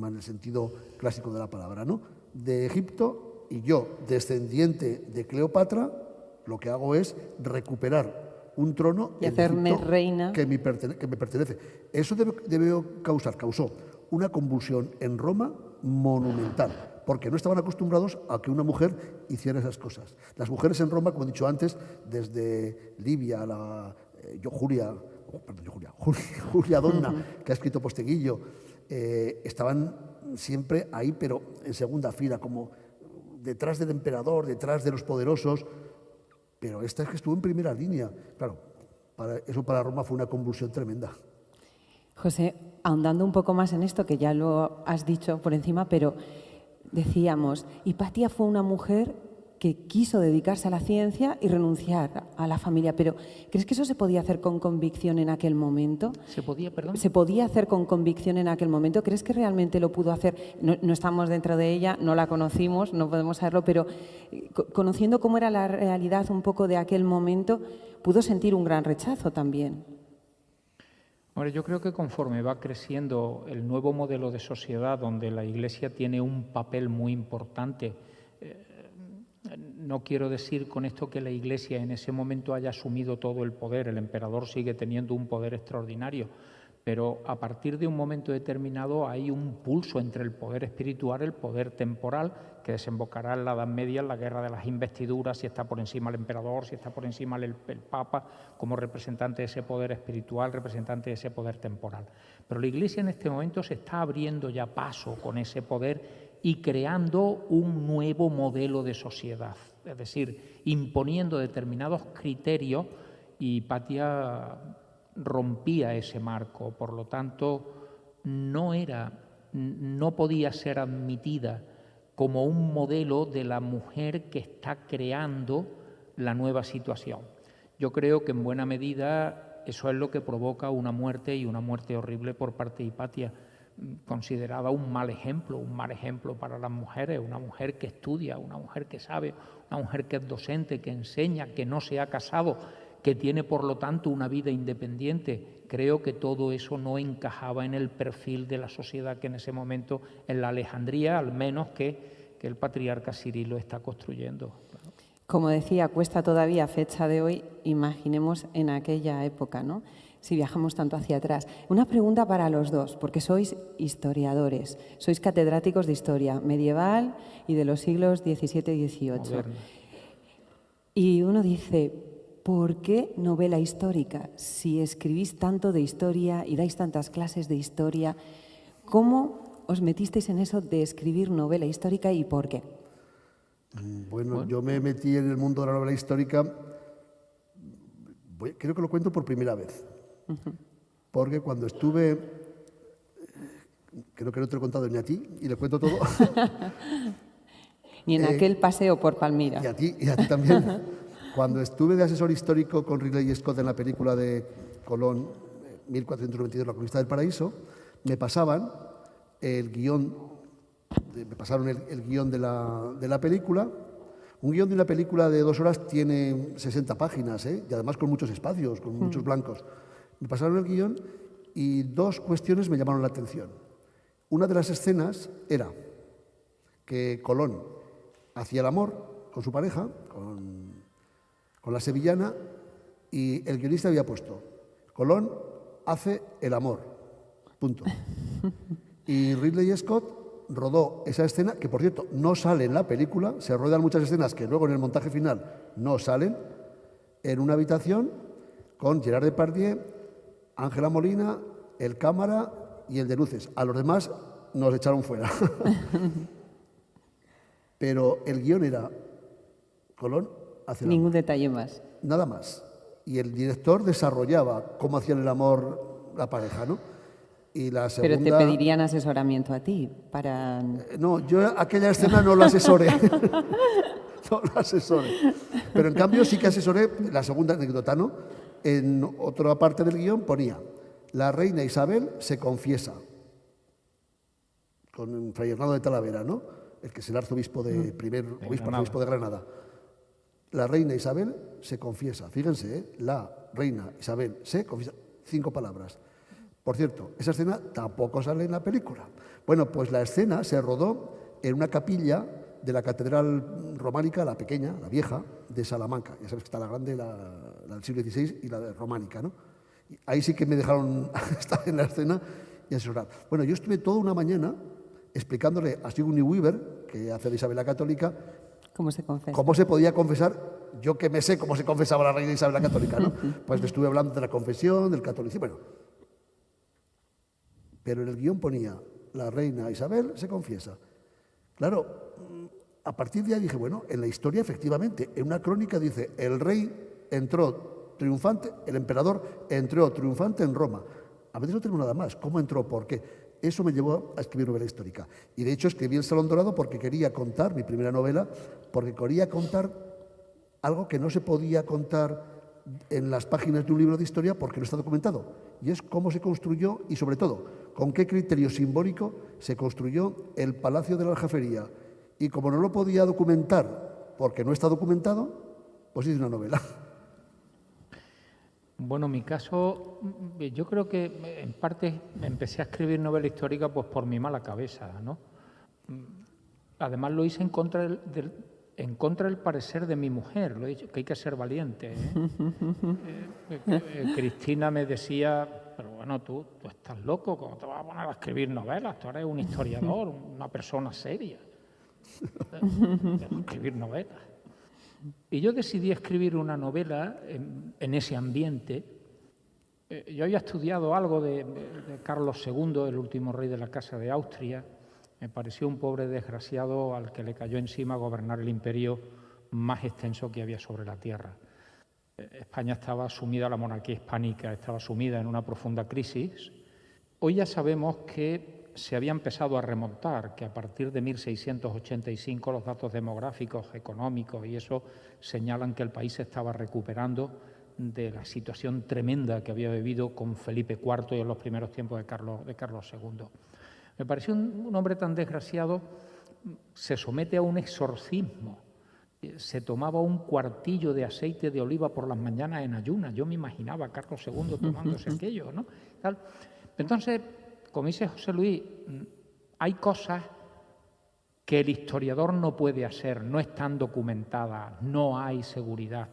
en el sentido clásico de la palabra, ¿no?, de Egipto, y yo, descendiente de Cleopatra, lo que hago es recuperar un trono y hacerme reina que me pertenece. Eso causó una convulsión en Roma monumental, porque no estaban acostumbrados a que una mujer hiciera esas cosas. Las mujeres en Roma, como he dicho antes, desde Livia, Julia Donna, que ha escrito Posteguillo, estaban siempre ahí, pero en segunda fila, como detrás del emperador, detrás de los poderosos. Pero esta es que estuvo en primera línea. Claro, eso para Roma fue una convulsión tremenda. José, ahondando un poco más en esto, que ya lo has dicho por encima, pero decíamos, Hipatia fue una mujer que quiso dedicarse a la ciencia y renunciar a la familia, pero ¿crees que eso se podía hacer con convicción en aquel momento? ¿Se podía hacer con convicción en aquel momento? ¿Crees que realmente lo pudo hacer? No estamos dentro de ella, no la conocimos, no podemos saberlo, pero conociendo cómo era la realidad un poco de aquel momento, pudo sentir un gran rechazo también. Ahora, yo creo que conforme va creciendo el nuevo modelo de sociedad donde la Iglesia tiene un papel muy importante, no quiero decir con esto que la Iglesia en ese momento haya asumido todo el poder, el emperador sigue teniendo un poder extraordinario, pero a partir de un momento determinado hay un pulso entre el poder espiritual y el poder temporal que desembocará en la Edad Media, en la guerra de las investiduras, si está por encima el emperador, si está por encima el Papa, como representante de ese poder espiritual, representante de ese poder temporal. Pero la Iglesia en este momento se está abriendo ya paso con ese poder y creando un nuevo modelo de sociedad, es decir, imponiendo determinados criterios, y Hipatia rompía ese marco, por lo tanto no podía ser admitida como un modelo de la mujer que está creando la nueva situación. Yo creo que en buena medida eso es lo que provoca una muerte, y una muerte horrible por parte de Hipatia, considerada un mal ejemplo para las mujeres, una mujer que estudia, una mujer que sabe, una mujer que es docente, que enseña, que no se ha casado, que tiene por lo tanto una vida independiente. Creo que todo eso no encajaba en el perfil de la sociedad que en ese momento, en la Alejandría, al menos que el patriarca Cirilo está construyendo. Como decía, cuesta todavía a fecha de hoy, imaginemos en aquella época, ¿no?, si viajamos tanto hacia atrás. Una pregunta para los dos, porque sois historiadores, sois catedráticos de historia medieval y de los siglos XVII y XVIII. Moderna. Y uno dice, ¿por qué novela histórica? Si escribís tanto de historia y dais tantas clases de historia, ¿cómo os metisteis en eso de escribir novela histórica y por qué? Bueno, yo me metí en el mundo de la novela histórica, creo que lo cuento por primera vez. Porque cuando estuve, creo que no te lo he contado ni a ti, y le cuento todo. Ni en aquel paseo por Palmira. Y a ti también. Cuando estuve de asesor histórico con Ridley Scott en la película de Colón, 1492, La conquista del paraíso, me pasaron el guión de la película. Un guión de una película de 2 horas tiene 60 páginas, y además con muchos espacios, con muchos blancos. Me pasaron el guión y 2 cuestiones me llamaron la atención. Una de las escenas era que Colón hacía el amor con su pareja, con la sevillana, y el guionista había puesto: Colón hace el amor, punto. Y Ridley Scott rodó esa escena, que por cierto no sale en la película, se ruedan muchas escenas que luego en el montaje final no salen, en una habitación con Gerard Depardieu, Ángela Molina, el cámara y el de luces. A los demás nos echaron fuera. Pero el guión era Colón hace el amor. Ningún detalle más. Nada más. Y el director desarrollaba cómo hacían el amor la pareja, ¿no? Y la segunda... Pero te pedirían asesoramiento a ti para... No, yo aquella escena no la asesoré. No la asesoré. Pero en cambio sí que asesoré la segunda anécdota, ¿no? En otra parte del guión ponía: la reina Isabel se confiesa. Con Fray Hernando de Talavera, ¿no? El que es el arzobispo de arzobispo de Granada. La reina Isabel se confiesa. Fíjense, la reina Isabel se confiesa. 5 palabras. Por cierto, esa escena tampoco sale en la película. Bueno, pues la escena se rodó en una capilla de la catedral románica, la pequeña, la vieja, de Salamanca. Ya sabes que está la grande, la del siglo XVI y la románica, ¿no? Y ahí sí que me dejaron estar en la escena y asesorar. Bueno, yo estuve toda una mañana explicándole a Sigourney Weaver, que hace de Isabel la Católica, ¿Cómo se confesa? cómo se podía confesar. Yo que me sé cómo se confesaba la reina Isabel la Católica, ¿no? Pues le estuve hablando de la confesión, del catolicismo, bueno. Pero en el guión ponía: la reina Isabel se confiesa. Claro, a partir de ahí dije, bueno, en la historia efectivamente, en una crónica dice: el rey entró triunfante, el emperador entró triunfante en Roma. A veces no tengo nada más. ¿Cómo entró? ¿Por qué? Eso me llevó a escribir novela histórica. Y de hecho escribí El Salón Dorado porque quería contar, mi primera novela, porque quería contar algo que no se podía contar en las páginas de un libro de historia porque no está documentado. Y es cómo se construyó y, sobre todo, con qué criterio simbólico se construyó el Palacio de la Aljafería. Y como no lo podía documentar porque no está documentado, pues hice una novela. Bueno, en mi caso, yo creo que en parte empecé a escribir novela histórica pues por mi mala cabeza, ¿no? Además lo hice en contra del parecer de mi mujer, lo he dicho, que hay que ser valiente, ¿eh? Cristina me decía: pero bueno, tú estás loco, ¿cómo te vas a poner a escribir novelas? Tú eres un historiador, una persona seria. Escribir novelas. Y yo decidí escribir una novela en ese ambiente. Yo había estudiado algo de Carlos II, el último rey de la Casa de Austria. Me pareció un pobre desgraciado al que le cayó encima gobernar el imperio más extenso que había sobre la tierra. España estaba sumida, la monarquía hispánica estaba sumida en una profunda crisis. Hoy ya sabemos que se había empezado a remontar, que a partir de 1685 los datos demográficos, económicos y eso señalan que el país se estaba recuperando de la situación tremenda que había vivido con Felipe IV y en los primeros tiempos de Carlos II. Me pareció un hombre tan desgraciado, se somete a un exorcismo, se tomaba un cuartillo de aceite de oliva por las mañanas en ayunas. Yo me imaginaba a Carlos II tomándose aquello, ¿no? Entonces, como dice José Luis, hay cosas que el historiador no puede hacer, no están documentadas, no hay seguridad.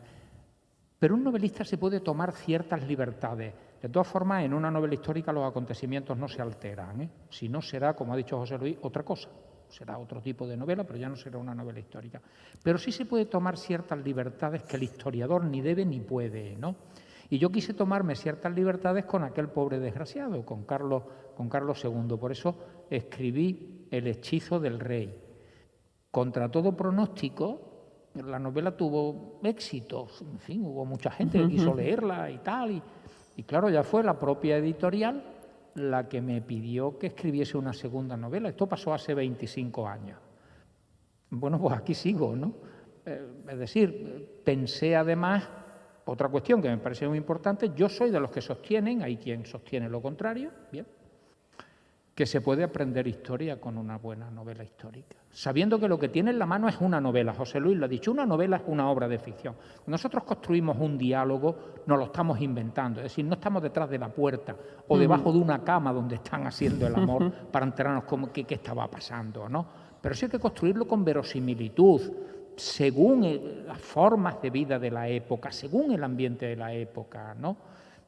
Pero un novelista se puede tomar ciertas libertades. De todas formas, en una novela histórica los acontecimientos no se alteran, ¿eh? Si no, será, como ha dicho José Luis, otra cosa. Será otro tipo de novela, pero ya no será una novela histórica. Pero sí se puede tomar ciertas libertades que el historiador ni debe ni puede, ¿no? Y yo quise tomarme ciertas libertades con aquel pobre desgraciado, con Carlos II. Por eso escribí El hechizo del rey. Contra todo pronóstico, la novela tuvo éxito. En fin, hubo mucha gente que quiso leerla y tal. Y claro, ya fue la propia editorial la que me pidió que escribiese una segunda novela. Esto pasó hace 25 años. Bueno, pues aquí sigo, ¿no? Es decir, pensé además otra cuestión que me parece muy importante, yo soy de los que sostienen, hay quien sostiene lo contrario, bien, que se puede aprender historia con una buena novela histórica, sabiendo que lo que tiene en la mano es una novela. José Luis lo ha dicho, una novela es una obra de ficción. Cuando nosotros construimos un diálogo, nos lo estamos inventando, es decir, no estamos detrás de la puerta o debajo de una cama donde están haciendo el amor para enterarnos qué estaba pasando, ¿no? Pero sí hay que construirlo con verosimilitud, según las formas de vida de la época, según el ambiente de la época, ¿no?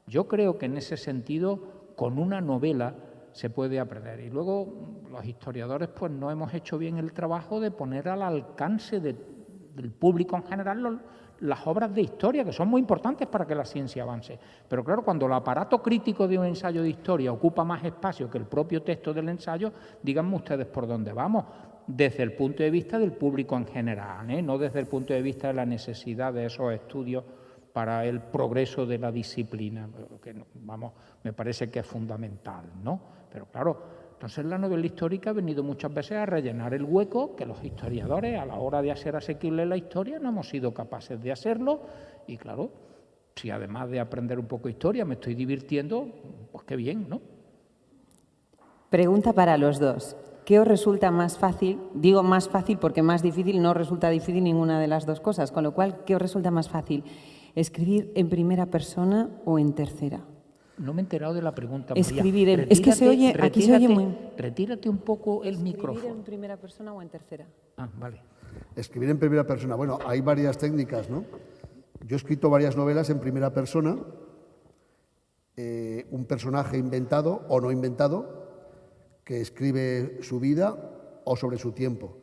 Yo creo que en ese sentido, con una novela se puede aprender. Y luego los historiadores pues no hemos hecho bien el trabajo de poner al alcance del público en general las obras de historia, que son muy importantes para que la ciencia avance. Pero claro, cuando el aparato crítico de un ensayo de historia ocupa más espacio que el propio texto del ensayo, díganme ustedes por dónde vamos, desde el punto de vista del público en general, no desde el punto de vista de la necesidad de esos estudios para el progreso de la disciplina, que vamos, me parece que es fundamental, ¿no? Pero claro, entonces la novela histórica ha venido muchas veces a rellenar el hueco que los historiadores, a la hora de hacer asequible la historia, no hemos sido capaces de hacerlo. Y claro, si además de aprender un poco de historia me estoy divirtiendo, pues qué bien, ¿no? Pregunta para los dos. ¿Qué os resulta más fácil? Digo más fácil porque más difícil no resulta difícil ninguna de las dos cosas, con lo cual, ¿qué os resulta más fácil? ¿Escribir en primera persona o en tercera? No me he enterado de la pregunta, María. Escribir es que se oye, aquí se oye muy... Retírate un poco el micrófono. ¿Escribir en primera persona o en tercera? Ah, vale. Escribir en primera persona. Bueno, hay varias técnicas, ¿no? Yo he escrito varias novelas en primera persona, un personaje inventado o no inventado, que escribe su vida o sobre su tiempo.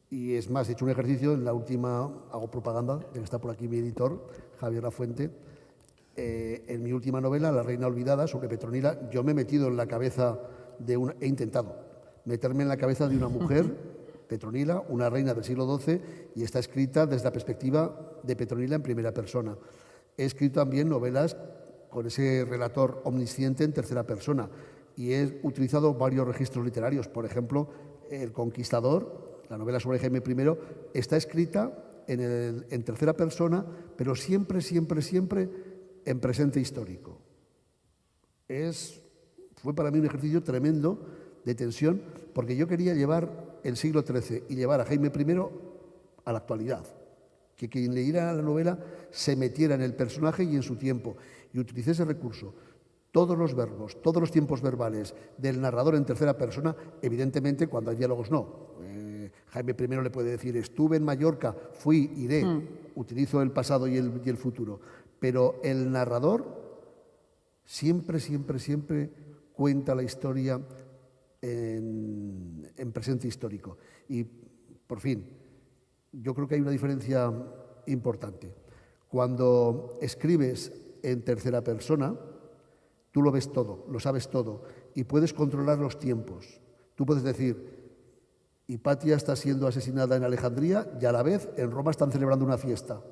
Y es más, he hecho un ejercicio, en la última, hago propaganda, de que está por aquí mi editor, Javier Lafuente. En mi última novela, La reina olvidada, sobre Petronila, yo me he metido en la cabeza he intentado meterme en la cabeza de una mujer, Petronila, una reina del siglo XII, y está escrita desde la perspectiva de Petronila en primera persona. He escrito también novelas con ese relator omnisciente en tercera persona y he utilizado varios registros literarios. Por ejemplo, El Conquistador, la novela sobre Jaime I, está escrita en tercera persona, pero siempre, siempre, siempre en presente histórico. Fue para mí un ejercicio tremendo de tensión, porque yo quería llevar el siglo XIII y llevar a Jaime I a la actualidad. Que quien leyera la novela se metiera en el personaje y en su tiempo. Y utilicé ese recurso. Todos los verbos, todos los tiempos verbales del narrador en tercera persona, evidentemente cuando hay diálogos no. Jaime I le puede decir, estuve en Mallorca, fui, iré. Utilizo el pasado y el futuro. Pero el narrador siempre, siempre, siempre cuenta la historia en presente histórico. Y, por fin, yo creo que hay una diferencia importante. Cuando escribes en tercera persona, tú lo ves todo, lo sabes todo y puedes controlar los tiempos. Tú puedes decir, Hipatia está siendo asesinada en Alejandría y a la vez en Roma están celebrando una fiesta.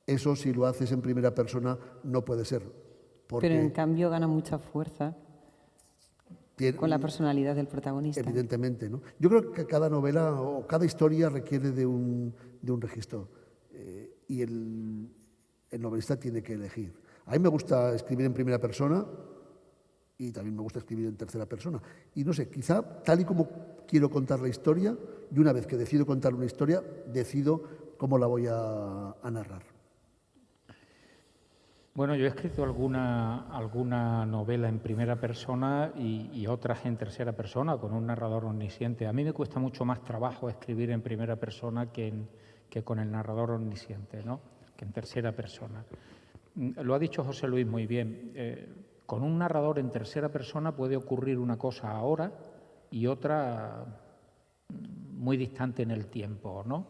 Eso, si lo haces en primera persona, no puede ser. Pero en cambio gana mucha fuerza con la personalidad del protagonista. Evidentemente, ¿no? Yo creo que cada novela o cada historia requiere de un registro y el novelista tiene que elegir. A mí me gusta escribir en primera persona y también me gusta escribir en tercera persona. Y no sé, quizá tal y como quiero contar la historia, y una vez que decido contar una historia, decido cómo la voy a narrar. Bueno, yo he escrito alguna novela en primera persona y otras en tercera persona con un narrador omnisciente. A mí me cuesta mucho más trabajo escribir en primera persona que con el narrador omnisciente, ¿no? Que en tercera persona. Lo ha dicho José Luis muy bien. Con un narrador en tercera persona puede ocurrir una cosa ahora y otra muy distante en el tiempo, ¿no?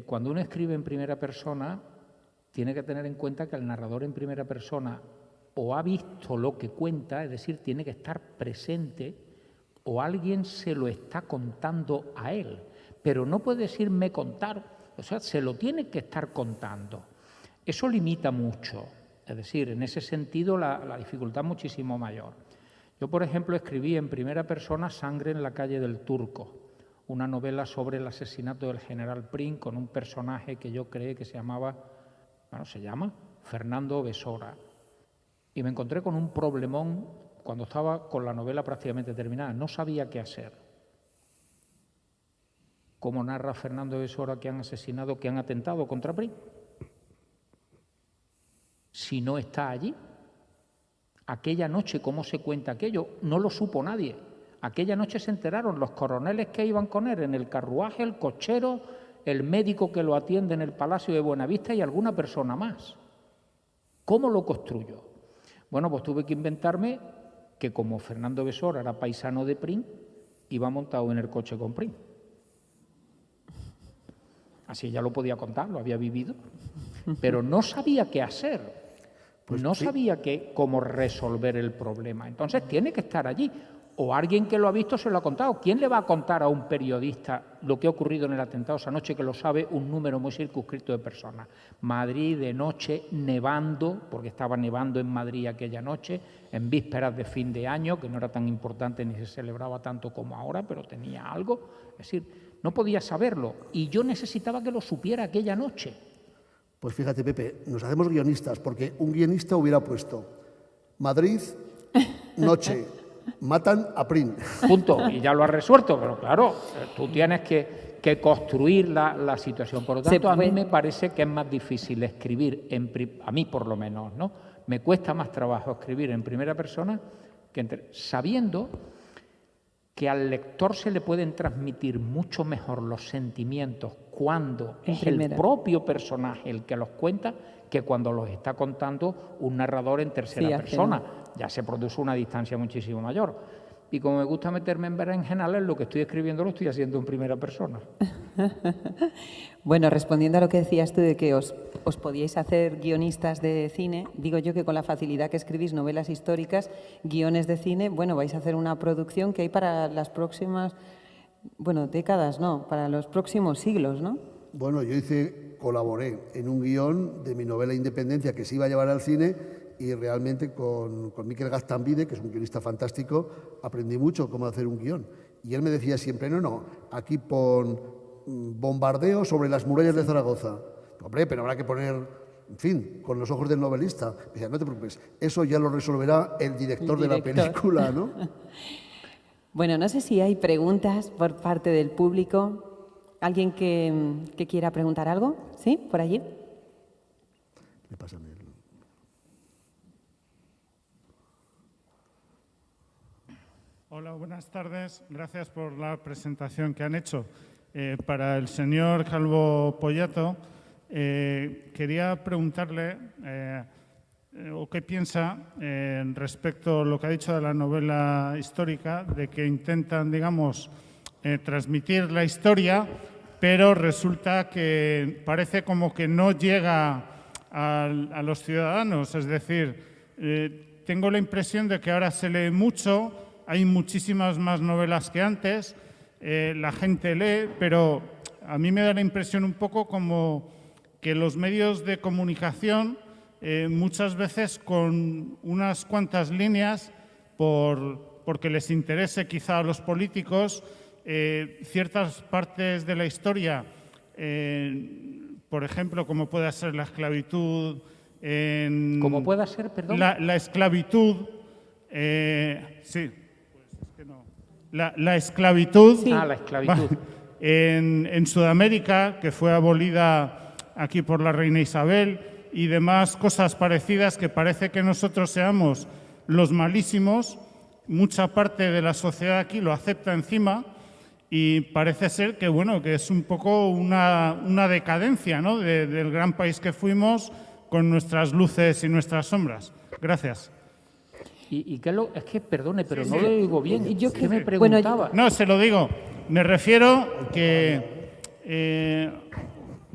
Cuando uno escribe en primera persona, tiene que tener en cuenta que el narrador en primera persona o ha visto lo que cuenta, es decir, tiene que estar presente, o alguien se lo está contando a él. Pero no puede decirme contar, o sea, se lo tiene que estar contando. Eso limita mucho, es decir, en ese sentido la dificultad es muchísimo mayor. Yo, por ejemplo, escribí en primera persona Sangre en la calle del Turco, una novela sobre el asesinato del general Prim con un personaje que yo creé que se llamaba Bueno, se llama Fernando Besora. Y me encontré con un problemón cuando estaba con la novela prácticamente terminada. No sabía qué hacer. ¿Cómo narra Fernando Besora que han asesinado, que han atentado contra Prim? Si no está allí. Aquella noche, ¿cómo se cuenta aquello? No lo supo nadie. Aquella noche se enteraron los coroneles que iban con él en el carruaje, el cochero, el médico que lo atiende en el Palacio de Buenavista y alguna persona más. ¿Cómo lo construyo? Bueno, pues tuve que inventarme que como Fernando Besora era paisano de Prim, iba montado en el coche con Prim. Así ya lo podía contar, lo había vivido, pero no sabía qué hacer. Pues no sí. sabía cómo resolver el problema. Entonces tiene que estar allí. O alguien que lo ha visto se lo ha contado. ¿Quién le va a contar a un periodista lo que ha ocurrido en el atentado esa noche, que lo sabe un número muy circunscrito de personas? Madrid de noche, nevando, porque estaba nevando en Madrid aquella noche, en vísperas de fin de año, que no era tan importante ni se celebraba tanto como ahora, pero tenía algo. Es decir, no podía saberlo. Y yo necesitaba que lo supiera aquella noche. Pues fíjate, Pepe, nos hacemos guionistas, porque un guionista hubiera puesto Madrid, noche, matan a Prim. Punto. Y ya lo has resuelto, pero claro, tú tienes que construir la situación. Por lo tanto, a mí me parece que es más difícil escribir, a mí por lo menos, ¿no? Me cuesta más trabajo escribir en primera persona sabiendo que al lector se le pueden transmitir mucho mejor los sentimientos cuando es el propio personaje el que los cuenta que cuando los está contando un narrador en tercera persona. Ya se produce una distancia muchísimo mayor. Y como me gusta meterme en berenjenales, lo que estoy escribiendo lo estoy haciendo en primera persona. Bueno, respondiendo a lo que decías tú de que os podíais hacer guionistas de cine, digo yo que con la facilidad que escribís novelas históricas, guiones de cine, bueno, vais a hacer una producción que hay para las próximas, bueno, décadas, no, para los próximos siglos, ¿no? Bueno, colaboré en un guión de mi novela Independencia que se iba a llevar al cine y realmente con Miquel Gaztambide, que es un guionista fantástico, aprendí mucho cómo hacer un guión. Y él me decía siempre, no, aquí pon bombardeo sobre las murallas de Zaragoza. Hombre, pero habrá que poner, en fin, con los ojos del novelista. Me decía, no te preocupes, eso ya lo resolverá el director de la película, ¿no? Bueno, no sé si hay preguntas por parte del público. ¿Alguien que quiera preguntar algo? ¿Sí? ¿Por allí? Me pasan el... Hola, buenas tardes. Gracias por la presentación que han hecho. Para el señor Calvo Pollato, quería preguntarle o qué piensa respecto a lo que ha dicho de la novela histórica, de que intentan, digamos, transmitir la historia, pero resulta que parece como que no llega a los ciudadanos. Es decir, tengo la impresión de que ahora se lee mucho, hay muchísimas más novelas que antes, la gente lee, pero a mí me da la impresión un poco como que los medios de comunicación muchas veces con unas cuantas líneas, porque les interese quizá a los políticos, ciertas partes de la historia, por ejemplo, como pueda ser la esclavitud. ¿Cómo pueda ser, perdón? La esclavitud, sí. Pues es que no. La esclavitud. Sí. La esclavitud. En Sudamérica, que fue abolida aquí por la reina Isabel, y demás cosas parecidas, que parece que nosotros seamos los malísimos. Mucha parte de la sociedad aquí lo acepta encima y parece ser que, bueno, que es un poco una decadencia, ¿no?, del gran país que fuimos, con nuestras luces y nuestras sombras. Gracias. ¿Y qué es que, perdone, pero no lo digo bien? ¿Qué me Bueno, preguntaba? no, se lo digo. Me refiero que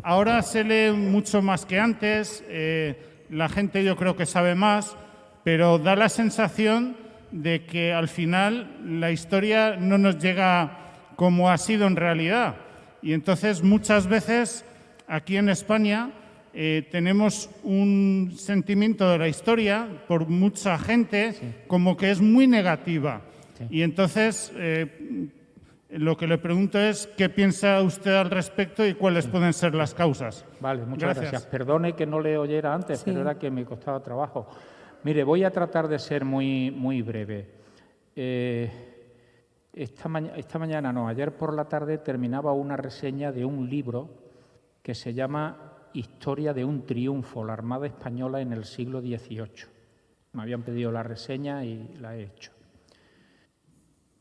ahora se lee mucho más que antes, la gente yo creo que sabe más, pero da la sensación de que al final la historia no nos llega como ha sido en realidad. Y entonces muchas veces aquí en España tenemos un sentimiento de la historia por mucha gente como que es muy negativa. Y entonces Lo que le pregunto es qué piensa usted al respecto y cuáles pueden ser las causas. Vale, muchas gracias. Perdone que no le oyera antes, pero era que me costaba trabajo. Mire, voy a tratar de ser muy breve. Ayer por la tarde terminaba una reseña de un libro que se llama Historia de un triunfo, la Armada Española en el siglo XVIII. Me habían pedido la reseña y la he hecho.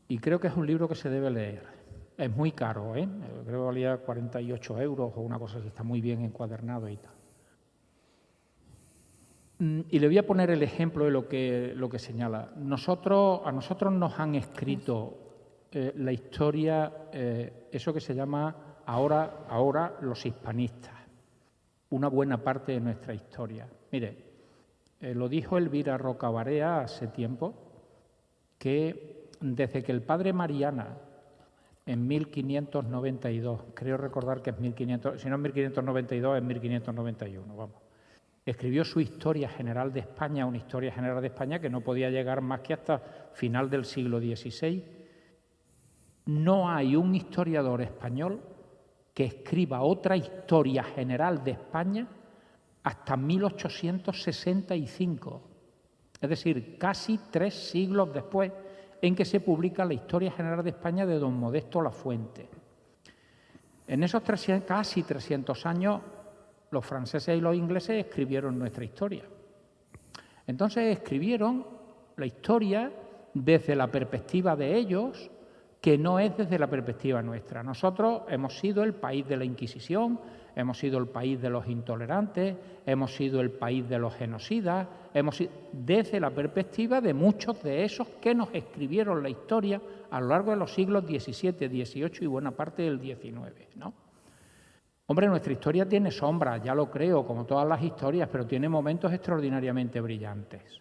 Y creo que es un libro que se debe leer. Es muy caro, ¿eh? Creo que valía 48 euros o una cosa así, está muy bien encuadernado y tal. Y le voy a poner el ejemplo de lo que señala. A nosotros nos han escrito la historia, eso que se llama ahora los hispanistas, una buena parte de nuestra historia. Mire, lo dijo Elvira Rocabarea hace tiempo, que desde que el padre Mariana, en 1592, creo recordar que es 1500, si no es 1592, es 1591, vamos, escribió su Historia General de España, una Historia General de España que no podía llegar más que hasta final del siglo XVI. No hay un historiador español que escriba otra Historia General de España hasta 1865, es decir, casi 3 siglos después en que se publica la Historia General de España de don Modesto Lafuente. En esos casi 300 años, los franceses y los ingleses escribieron nuestra historia. Entonces escribieron la historia desde la perspectiva de ellos, que no es desde la perspectiva nuestra. Nosotros hemos sido el país de la Inquisición, hemos sido el país de los intolerantes, hemos sido el país de los genocidas, desde la perspectiva de muchos de esos que nos escribieron la historia a lo largo de los siglos XVII, XVIII y buena parte del XIX, ¿no? Hombre, nuestra historia tiene sombras, ya lo creo, como todas las historias, pero tiene momentos extraordinariamente brillantes.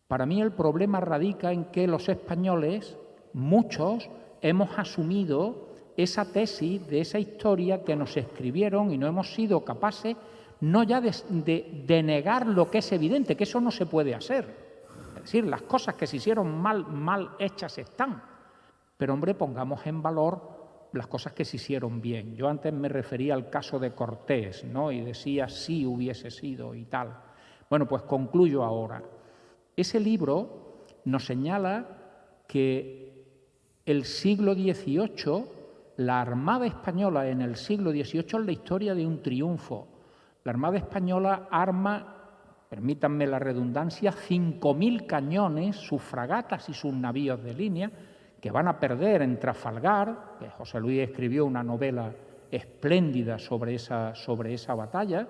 Para mí el problema radica en que los españoles, muchos, hemos asumido esa tesis de esa historia que nos escribieron y no hemos sido capaces no ya de negar lo que es evidente, que eso no se puede hacer. Es decir, las cosas que se hicieron mal hechas están. Pero, hombre, pongamos en valor las cosas que se hicieron bien. Yo antes me refería al caso de Cortés, ¿no? Y decía, sí hubiese sido y tal. Bueno, pues concluyo ahora. Ese libro nos señala que el siglo XVIII, la Armada Española en el siglo XVIII es la historia de un triunfo. La Armada Española arma, permítanme la redundancia, 5.000 cañones, sus fragatas y sus navíos de línea, que van a perder en Trafalgar, que José Luis escribió una novela espléndida sobre esa batalla,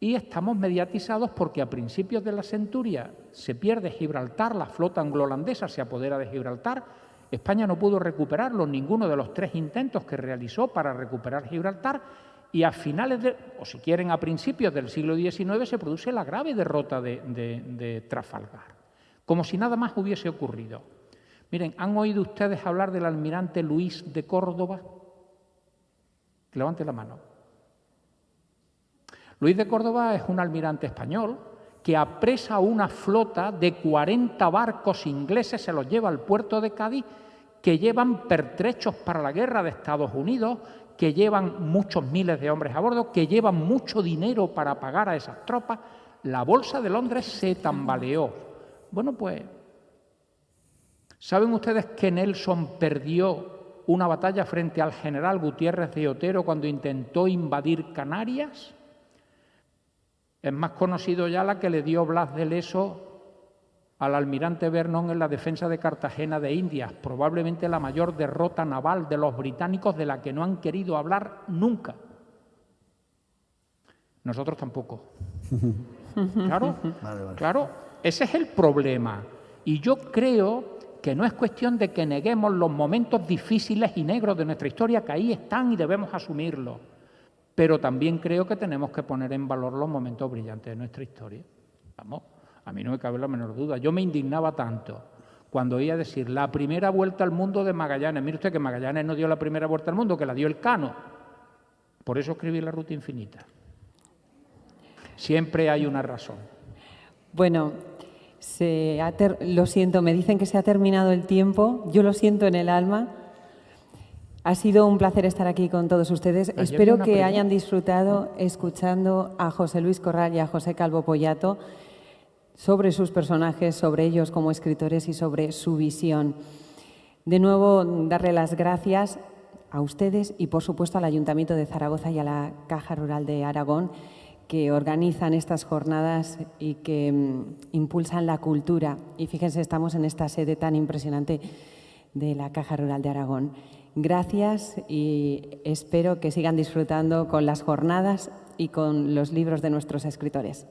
y estamos mediatizados porque a principios de la centuria se pierde Gibraltar, la flota anglo-holandesa se apodera de Gibraltar, España no pudo recuperarlo, ninguno de los 3 intentos que realizó para recuperar Gibraltar, y a finales o si quieren a principios del siglo XIX se produce la grave derrota de Trafalgar, como si nada más hubiese ocurrido. Miren, ¿han oído ustedes hablar del almirante Luis de Córdoba? Levante la mano. Luis de Córdoba es un almirante español que apresa una flota de 40 barcos ingleses, se los lleva al puerto de Cádiz, que llevan pertrechos para la guerra de Estados Unidos, que llevan muchos miles de hombres a bordo, que llevan mucho dinero para pagar a esas tropas. La bolsa de Londres se tambaleó. Bueno, pues, ¿saben ustedes que Nelson perdió una batalla frente al general Gutiérrez de Otero cuando intentó invadir Canarias? Es más conocido ya la que le dio Blas de Leso al almirante Vernon en la defensa de Cartagena de Indias, probablemente la mayor derrota naval de los británicos de la que no han querido hablar nunca. Nosotros tampoco. Claro, claro, ese es el problema. Y yo creo que no es cuestión de que neguemos los momentos difíciles y negros de nuestra historia, que ahí están y debemos asumirlos. Pero también creo que tenemos que poner en valor los momentos brillantes de nuestra historia. Vamos, a mí no me cabe la menor duda. Yo me indignaba tanto cuando oía decir la primera vuelta al mundo de Magallanes. Mire usted que Magallanes no dio la primera vuelta al mundo, que la dio Elcano. Por eso escribí La Ruta Infinita. Siempre hay una razón. Bueno, lo siento, me dicen que se ha terminado el tiempo. Yo lo siento en el alma. Ha sido un placer estar aquí con todos ustedes. Ayer Espero una que pregunta. hayan disfrutado escuchando a José Luis Corral y a José Calvo Pollato sobre sus personajes, sobre ellos como escritores y sobre su visión. De nuevo, darle las gracias a ustedes y, por supuesto, al Ayuntamiento de Zaragoza y a la Caja Rural de Aragón, que organizan estas jornadas y que impulsan la cultura. Y fíjense, estamos en esta sede tan impresionante de la Caja Rural de Aragón. Gracias y espero que sigan disfrutando con las jornadas y con los libros de nuestros escritores.